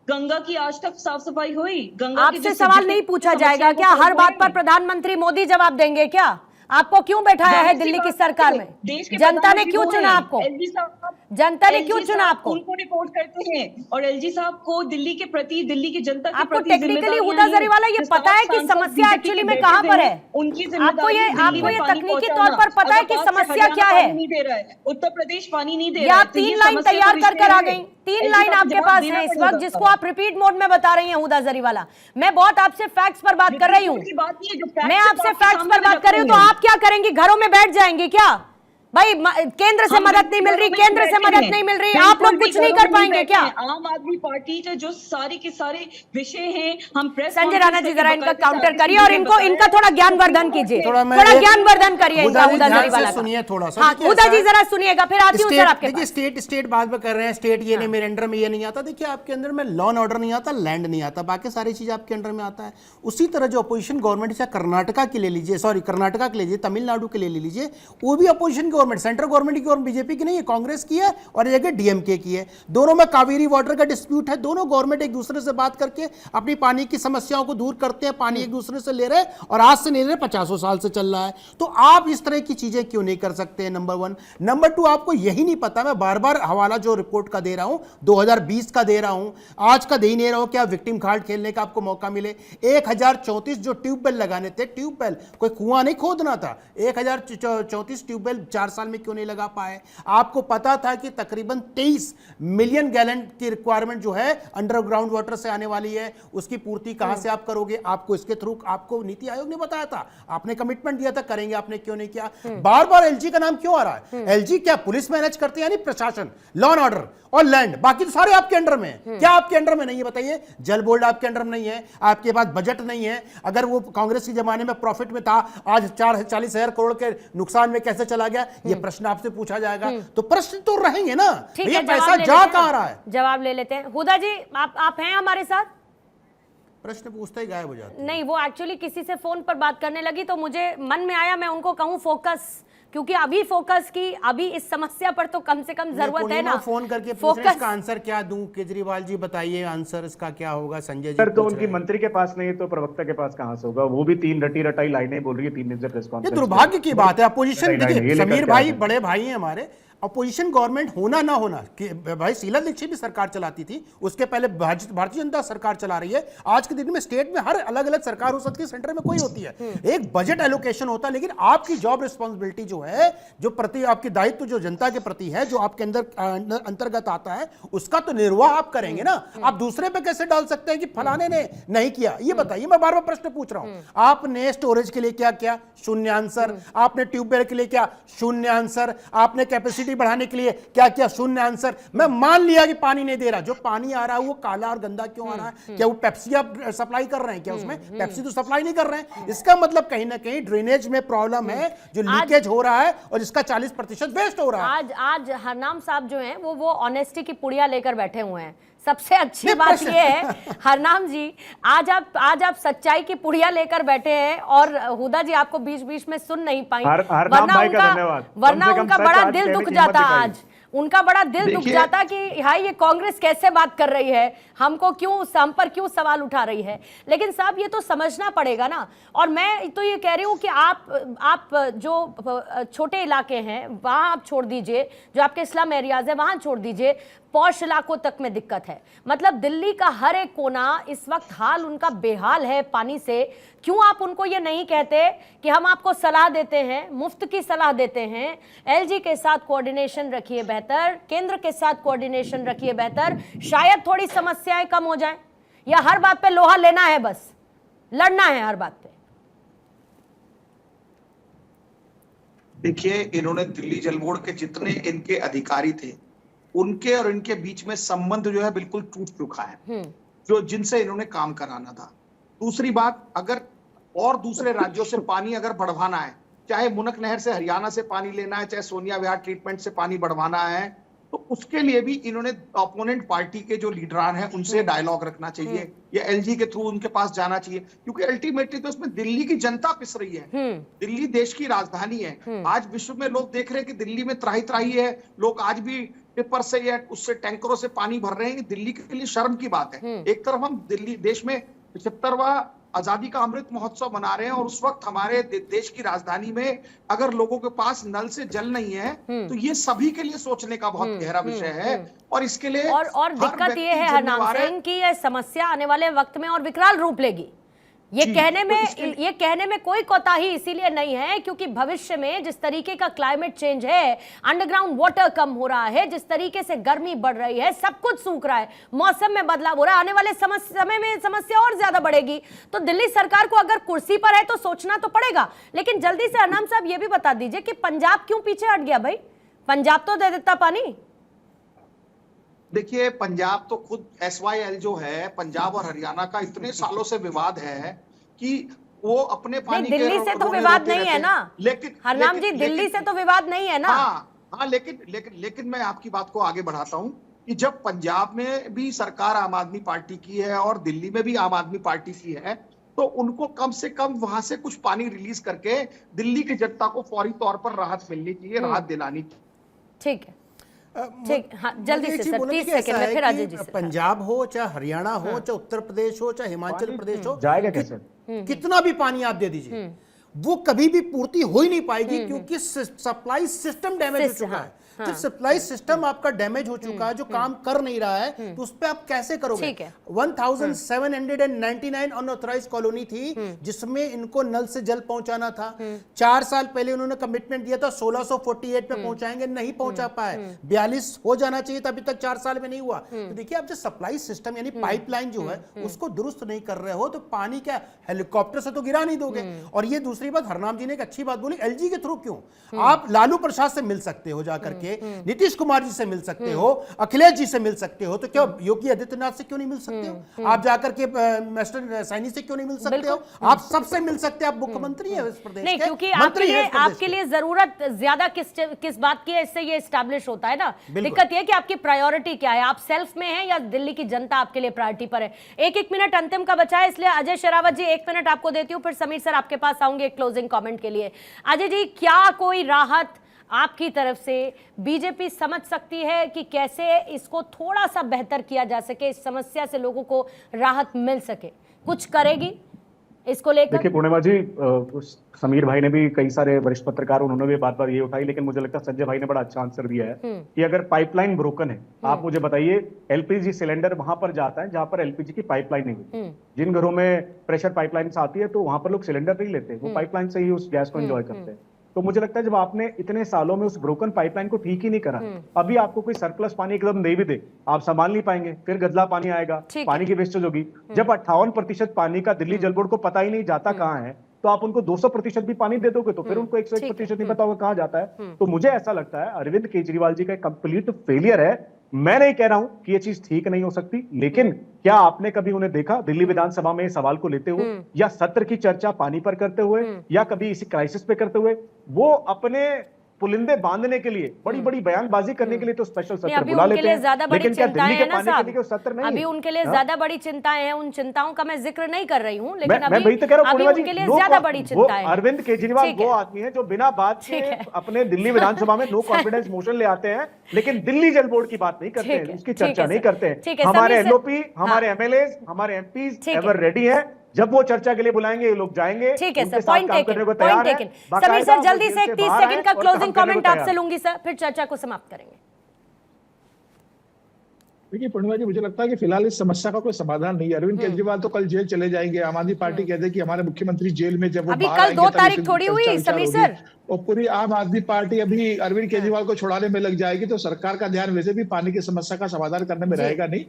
गंगा की आज तक साफ सफाई हुई? गंगा आपसे सवाल नहीं पूछा जाएगा क्या? हर बात पर प्रधानमंत्री मोदी जवाब देंगे क्या? आपको क्यों बैठाया है दिल्ली की सरकार में? जनता ने क्यों चुना आपको? जनता ने क्यों चुना आपको? उनको रिपोर्ट करते हैं और एलजी साहब को दिल्ली के प्रति, दिल्ली की जनता के आपको प्रति टेक्निकली हुदा जरीवाला ये पता है कि समस्या एक्चुअली में कहां पर है? उनकी आपको ये तकनीकी तौर पर पता है कि समस्या क्या है? नहीं दे रहा है उत्तर प्रदेश, पानी नहीं दे या रहा है। 3 लाइन तैयार कर आ गई, 3 लाइन आपके पास है इस वक्त, जिसको आप रिपीट मोड में बता रही हैं हुदा जरीवाला। मैं बहुत आपसे फैक्ट्स पर बात कर रही हूँ, मैं आपसे फैक्ट्स पर बात कर रही हूँ, तो आप क्या करेंगी? घरों में बैठ जाएंगी क्या? भाई केंद्र से मदद नहीं मिल रही, केंद्र से मदद नहीं मिल रही, आप लोग कुछ नहीं कर पाएंगे क्या? आम आदमी पार्टी के जो सारे के सारे विषय हैं, हम प्रेस संजय राणा जी जरा इनका काउंटर करिए और इनका थोड़ा ज्ञानवर्धन कीजिए, थोड़ा ज्ञानवर्धन करिए इनका हुदा जरीवाला। सुनिए थोड़ा सा, हाँ हुदा जी जरा सुनिएगा, फिर आती हूँ सर आपके पास। देखिए स्टेट बात में कर रहे हैं, स्टेट ये नहीं, मेरे अंडर में ये नहीं आता। देखिए आपके अंदर में लॉ एंड ऑर्डर नहीं आता, लैंड नहीं आता, बाकी सारी चीज आपके अंडर में आता है। उसी तरह जो अपोजिशन गवर्नमेंट, चाहे कर्नाटका की ले लीजिए, सॉरी कर्नाटका के ले लीजिए, तमिलनाडु के ले लीजिए, वो भी अपोजिशन गवर्नमेंट, सेंट्रल गवर्नमेंट की और बीजेपी की नहीं है, कांग्रेस की है और एक डीएमके की है। दोनों में कावेरी वाटर का डिस्प्यूट है, दोनों गवर्नमेंट एक दूसरे से बात करके अपनी पानी की समस्याओं को दूर करते हैं, पानी एक दूसरे से ले रहे हैं और आज से नहीं ले रहे, 50 साल से चल रहा है। तो आप इस तरह की चीजें क्यों नहीं कर सकते हैं? नंबर 1। नंबर 2, आपको यही नहीं पता, मैं बार बार हवाला जो रिपोर्ट का दे रहा हूं, 2020 का दे रहा हूं, आज का दे ही नहीं रहा हूं, क्या विक्टिम कार्ड खेलने का आपको मौका मिले। 1034 जो ट्यूबवेल लगाने थे, ट्यूबवेल कोई कुआं नहीं खोदना था, 1034 ट्यूबवेल 4 साल में क्यों नहीं लगा पाए? आपको पता था कि तकरीबन 23 मिलियन गैलन की रिक्वायरमेंट जो है अंडरग्राउंड वाटर से आने वाली है, उसकी पूर्ति कहां से आप करोगे? आपको इसके थ्रू आपको नीति आयोग ने बताया था, आपने कमिटमेंट दिया था करेंगे, आपने क्यों नहीं किया? बार बार एलजी का नाम क्यों आ रहा है? एलजी क्या पुलिस मैनेज करती है, यानी प्रशासन, लॉ एंड ऑर्डर और लैंड, बाकी तो सारे आपके अंडर में है। क्या आपके अंडर में नहीं है बताइए? जल बोर्ड आपके अंडर में नहीं है, आपके पास बजट नहीं है। अगर वो कांग्रेस के जमाने में प्रॉफिट में था, आज 40,000 करोड़ के नुकसान में कैसे चला गया? ये प्रश्न आपसे पूछा जाएगा, तो प्रश्न तो रहेंगे ना, ये पैसा जा कहां रहा है? जवाब ले लेते हैं। हुदा जी आप हैं हमारे साथ? प्रश्न पूछते ही गायब हो जाते। नहीं, वो एक्चुअली किसी से फोन पर बात करने लगी तो मुझे मन में आया मैं उनको कहूं फोकस, क्योंकि अभी फोकस की, अभी इस समस्या पर तो कम से कम जरूरत है ना। फोन करके फोकस का आंसर क्या दूं? केजरीवाल जी बताइए आंसर इसका क्या होगा? संजय जी तो उनकी मंत्री के पास नहीं है तो प्रवक्ता के पास कहां से होगा? वो भी 3 रटी रटाई लाइनें बोल रही है 3 दिन से प्रेस कॉन्फ्रेंस। ये दुर्भाग्य की बात है। अपोजिशन, देखिए समीर भाई बड़े भाई हैं हमारे, अपोजिशन गवर्नमेंट होना ना होना कि भाई शीला दीक्षित भी सरकार चलाती थी, उसके पहले भारतीय जनता सरकार चला रही है। आज के दिन में स्टेट में हर अलग अलग सरकार हो सकती है, सेंटर में कोई होती है, एक बजट एलोकेशन होता है, लेकिन आपकी जॉब रिस्पॉन्सिबिलिटी जो है, जो प्रति आपकी दायित्व जो जनता के प्रति है, जो आपके अंदर अंतर्गत आता है, उसका तो निर्वाह आप करेंगे ना। आप दूसरे पे कैसे डाल सकते हैं कि फलाने ने नहीं किया? ये बताइए, मैं बार बार प्रश्न पूछ रहा हूं। आपने स्टोरेज के लिए क्या किया? शून्य आंसर। आपने ट्यूबवेल के लिए क्या? शून्य आंसर। आपने कैपेसिटी बढ़ाने के लिए क्या किया? शून्य आंसर। मैं मान लिया कि पानी नहीं दे रहा, जो पानी आ रहा है वो काला और गंदा क्यों आ रहा है? क्या वो पेप्सी आप सप्लाई कर रहे हैं? क्या उसमें पेप्सी तो सप्लाई नहीं कर रहे हैं। इसका मतलब कहीं ना कहीं ड्रेनेज में प्रॉब्लम है, जो लीकेज हो रहा है और जिसका 40% वेस्ट हो रहा है। आज हरनाम साहब जो हैं वो ऑनेस्टी की पुड़िया लेकर बैठे हुए हैं। सबसे अच्छी बात ये है हरनाम जी, आज आप सच्चाई की पुड़िया लेकर बैठे हैं और हुदा जी आपको बीच बीच में सुन नहीं पाई, वरना उनका बड़ा दिल दुख जाता। आज उनका बड़ा दिल दुख जाता कि हाय ये कांग्रेस कैसे बात कर रही है, हम पर क्यों सवाल उठा रही है। लेकिन साहब ये तो समझना पड़ेगा ना। और मैं तो ये कह रही हूँ कि आप जो छोटे इलाके हैं वहां आप छोड़ दीजिए, जो आपके स्लम एरियाज है वहां छोड़ दीजिए, पॉश इलाकों तक में दिक्कत है। मतलब दिल्ली का हर एक कोना इस वक्त हाल उनका बेहाल है पानी से। क्यों आप उनको ये नहीं कहते कि हम आपको सलाह देते हैं, मुफ्त की सलाह देते हैं, एलजी के साथ कोऑर्डिनेशन रखिए बेहतर, केंद्र के साथ कोऑर्डिनेशन रखिए बेहतर, शायद थोड़ी समस्याएं कम हो जाएं। या हर बात पे लोहा लेना है, बस लड़ना है हर बात पे? देखिए, इन्होंने दिल्ली जल बोर्ड के जितने इनके अधिकारी थे, उनके और इनके बीच में संबंध जो है बिल्कुल टूट चुका है, जो जिनसे इन्होंने काम कराना था। दूसरी बात, अगर और दूसरे राज्यों से पानी अगर बढ़वाना है, चाहे मुनक नहर से हरियाणा से पानी लेना है, चाहे सोनिया विहार ट्रीटमेंट से पानी बढ़वाना है, तो उसके लिए भी इन्होंने अपोनेंट पार्टी के जो लीडरान हैं उनसे डायलॉग रखना चाहिए, या एलजी के थ्रू उनके पास जाना चाहिए, क्योंकि अल्टीमेटली तो उसमें दिल्ली की जनता पिस रही है। दिल्ली देश की राजधानी है। आज विश्व में लोग देख रहे हैं कि दिल्ली में त्राही त्राही है, लोग आज भी टिप्पर से या उससे टैंकरों से पानी भर रहे हैं। दिल्ली के लिए शर्म की बात है। एक तरफ हम दिल्ली देश में 75वां आजादी का अमृत महोत्सव मना रहे हैं और उस वक्त हमारे देश की राजधानी में अगर लोगों के पास नल से जल नहीं है, तो ये सभी के लिए सोचने का बहुत गहरा विषय है। और इसके लिए और दिक्कत ये है हरनाम सिंह की ये समस्या आने वाले वक्त में और विकराल रूप लेगी। ये कहने में कोई कोताही इसीलिए नहीं है क्योंकि भविष्य में जिस तरीके का क्लाइमेट चेंज है, अंडरग्राउंड वाटर कम हो रहा है, जिस तरीके से गर्मी बढ़ रही है, सब कुछ सूख रहा है, मौसम में बदलाव हो रहा है, आने वाले समय में समस्या और ज्यादा बढ़ेगी। तो दिल्ली सरकार को अगर कुर्सी पर है तो सोचना तो पड़ेगा। लेकिन जल्दी से हरनाम साहब ये भी बता दीजिए कि पंजाब क्यों पीछे हट गया? भाई पंजाब तो दे देता पानी। देखिए, पंजाब तो खुद SYL जो है, पंजाब और हरियाणा का इतने सालों से विवाद है कि वो अपने पानी दिल्ली से तो विवाद नहीं है ना। लेकिन हरनाम जी, दिल्ली से तो विवाद नहीं है ना। हाँ, लेकिन मैं आपकी बात को आगे बढ़ाता हूँ कि जब पंजाब में भी सरकार आम आदमी पार्टी की है और दिल्ली में भी आम आदमी पार्टी की है, तो उनको कम से कम वहां से कुछ पानी रिलीज करके दिल्ली की जनता को फौरी तौर पर राहत मिलनी चाहिए, राहत दिलानी चाहिए। ठीक है, ठीक। हाँ, जल्दी से सर, 30 सेकंड में फिर अजय जी से। पंजाब हो चाहे हरियाणा हो, चाहे उत्तर प्रदेश हो, चाहे हिमाचल प्रदेश हो, जाएगा कैसे? कितना भी पानी आप दे दीजिए, वो कभी भी पूर्ति हो ही नहीं पाएगी, क्योंकि सप्लाई सिस्टम डैमेज हो चुका है। जब सप्लाई सिस्टम आपका डैमेज हो चुका है, जो काम कर नहीं रहा है, तो उस पे आप कैसे करोगे? 1799 अनऑथराइज्ड कॉलोनी थी जिसमें इनको नल से जल पहुंचाना था। 4 साल पहले उन्होंने कमिटमेंट दिया था 1648 में पहुंचाएंगे, नहीं पहुंचा पाए। 42 हो जाना चाहिए था, अभी तक 4 साल में नहीं हुआ। तो देखिए, आप जो सप्लाई सिस्टम यानी पाइपलाइन जो है उसको दुरुस्त नहीं कर रहे हो, तो पानी क्या हेलीकॉप्टर से तो गिरा नहीं दोगे। और ये दूसरी बात, हरनाम जी ने एक अच्छी बात बोली, एलजी के थ्रू क्यों? आप लालू प्रसाद से मिल सकते हो जाकर के, नीतीश कुमार जी से मिल सकते हो, अखिलेश जी से मिल सकते हो, तो क्या योगी आदित्यनाथ से क्यों नहीं मिल सकते हो? आप जाकर के मास्टर सैनी से क्यों नहीं मिल सकते हो? आप सबसे मिल सकते हैं, आप मुख्यमंत्री हैं इस प्रदेश के। नहीं, क्योंकि आपके लिए जरूरत ज्यादा किस बात की है, इससे ये एस्टैब्लिश होता है ना। दिक्कत ये कि आपकी प्रायोरिटी क्या है, आप सेल्फ में हैं या दिल्ली की जनता आपके लिए प्रायोरिटी पर है। एक मिनट अंतिम का बचा है, इसलिए अजय शेरावत जी 1 मिनट आपको देती हूँ, फिर समीर सर आपके पास आऊंगे क्लोजिंग कमेंट के लिए। अजय जी, क्या कोई राहत आपकी तरफ से बीजेपी समझ सकती है कि कैसे इसको थोड़ा सा बेहतर किया जा सके, इस समस्या से लोगों को राहत मिल सके? कुछ करेगी इसको लेकर? देखिए पूर्णिमा जी, समीर भाई ने भी, कई सारे वरिष्ठ पत्रकार, उन्होंने भी बात ये उठाई, लेकिन मुझे लगता है संजय भाई ने बड़ा अच्छा आंसर दिया है कि अगर पाइपलाइन ब्रोकन है, आप मुझे बताइए, एलपीजी सिलेंडर वहां पर जाता है जहां पर एलपीजी की पाइपलाइन नहीं होती। जिन घरों में प्रेशर पाइपलाइन आती है तो वहां पर लोग सिलेंडर नहीं लेते, वो पाइपलाइन से ही उस गैस को एंजॉय करते हैं। तो मुझे लगता है जब आपने इतने सालों में उस ब्रोकन पाइपलाइन को ठीक ही नहीं करा, अभी आपको कोई सरप्लस पानी एकदम दे भी दे, आप संभाल नहीं पाएंगे, फिर गदला पानी आएगा, पानी की वेस्टेज होगी। जब 58% पानी का दिल्ली जल बोर्ड को पता ही नहीं जाता कहाँ है, तो आप उनको 200% भी पानी दे दोगे तो फिर उनको 101% नहीं पता होगा कहाँ जाता है। तो मुझे ऐसा लगता है अरविंद केजरीवाल जी का कंप्लीट फेलियर है। मैं नहीं कह रहा हूं कि ये चीज ठीक नहीं हो सकती, लेकिन क्या आपने कभी उन्हें देखा दिल्ली विधानसभा में इस सवाल को लेते हुए, या सत्र की चर्चा पानी पर करते हुए, या कभी इसी क्राइसिस पे करते हुए? वो अपने पुलिंदे बांधने के लिए, बड़ी बड़ी बयानबाजी करने के लिए तो स्पेशल सत्र बुला लेते हैं, लेकिन क्या दिल्ली के पानी के लिए सत्र नहीं है? अभी उनके लिए ज्यादा बड़ी चिंताएं हैं, उन चिंताओं का मैं जिक्र नहीं कर रही हूं, लेकिन मैं वही तो कह रहा हूं, उनके लिए ज्यादा बड़ी चिंताएं हैं। अरविंद केजरीवाल वो आदमी है जो बिना बात के अपने दिल्ली विधानसभा में नो कॉन्फिडेंस मोशन ले आते हैं, लेकिन दिल्ली जल बोर्ड की बात नहीं करते हैं, उसकी चर्चा नहीं करते हैं। हमारे एलओपी, हमारे एमएलए, हमारे एमपीज एवर रेडी है, जब वो चर्चा के लिए बुलाएंगे ये लोग जाएंगे। ठीक है sir, point taken. Sameer sir जल्दी से 30 सेकंड का क्लोजिंग कमेंट आपसे लूंगी सर, फिर चर्चा को समाप्त करेंगे। देखिए पूर्णिमा जी, मुझे लगता है कि फिलहाल इस समस्या का कोई समाधान नहीं है। अरविंद केजरीवाल तो कल जेल चले जाएंगे। आम आदमी पार्टी कहते हैं कि हमारे मुख्यमंत्री जेल में, जब वो बाहर आएंगे, कल 2 तारीख थोड़ी हुई समीर सर, और पूरी आम आदमी पार्टी अभी अरविंद केजरीवाल को छुड़ाने में लग जाएगी, तो सरकार का ध्यान वैसे भी पानी की समस्या का समाधान करने में रहेगा नहीं।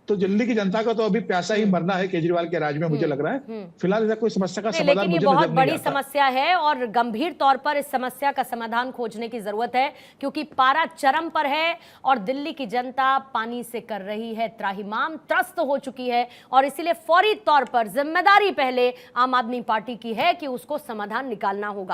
तो दिल्ली की जनता का तो अभी प्यासा ही मरना है केजरीवाल के राज में, मुझे लग रहा है। फिलहाल ऐसा कोई समस्या का समाधान लेकिन ये बहुत बड़ी समस्या है और गंभीर तौर पर इस समस्या का समाधान खोजने की जरूरत है, क्योंकि पारा चरम पर है और दिल्ली की जनता पानी से कर रही है त्राहिमाम, त्रस्त हो चुकी है, और इसीलिए फौरी तौर पर जिम्मेदारी पहले आम आदमी पार्टी की है कि उसको समाधान निकालना होगा।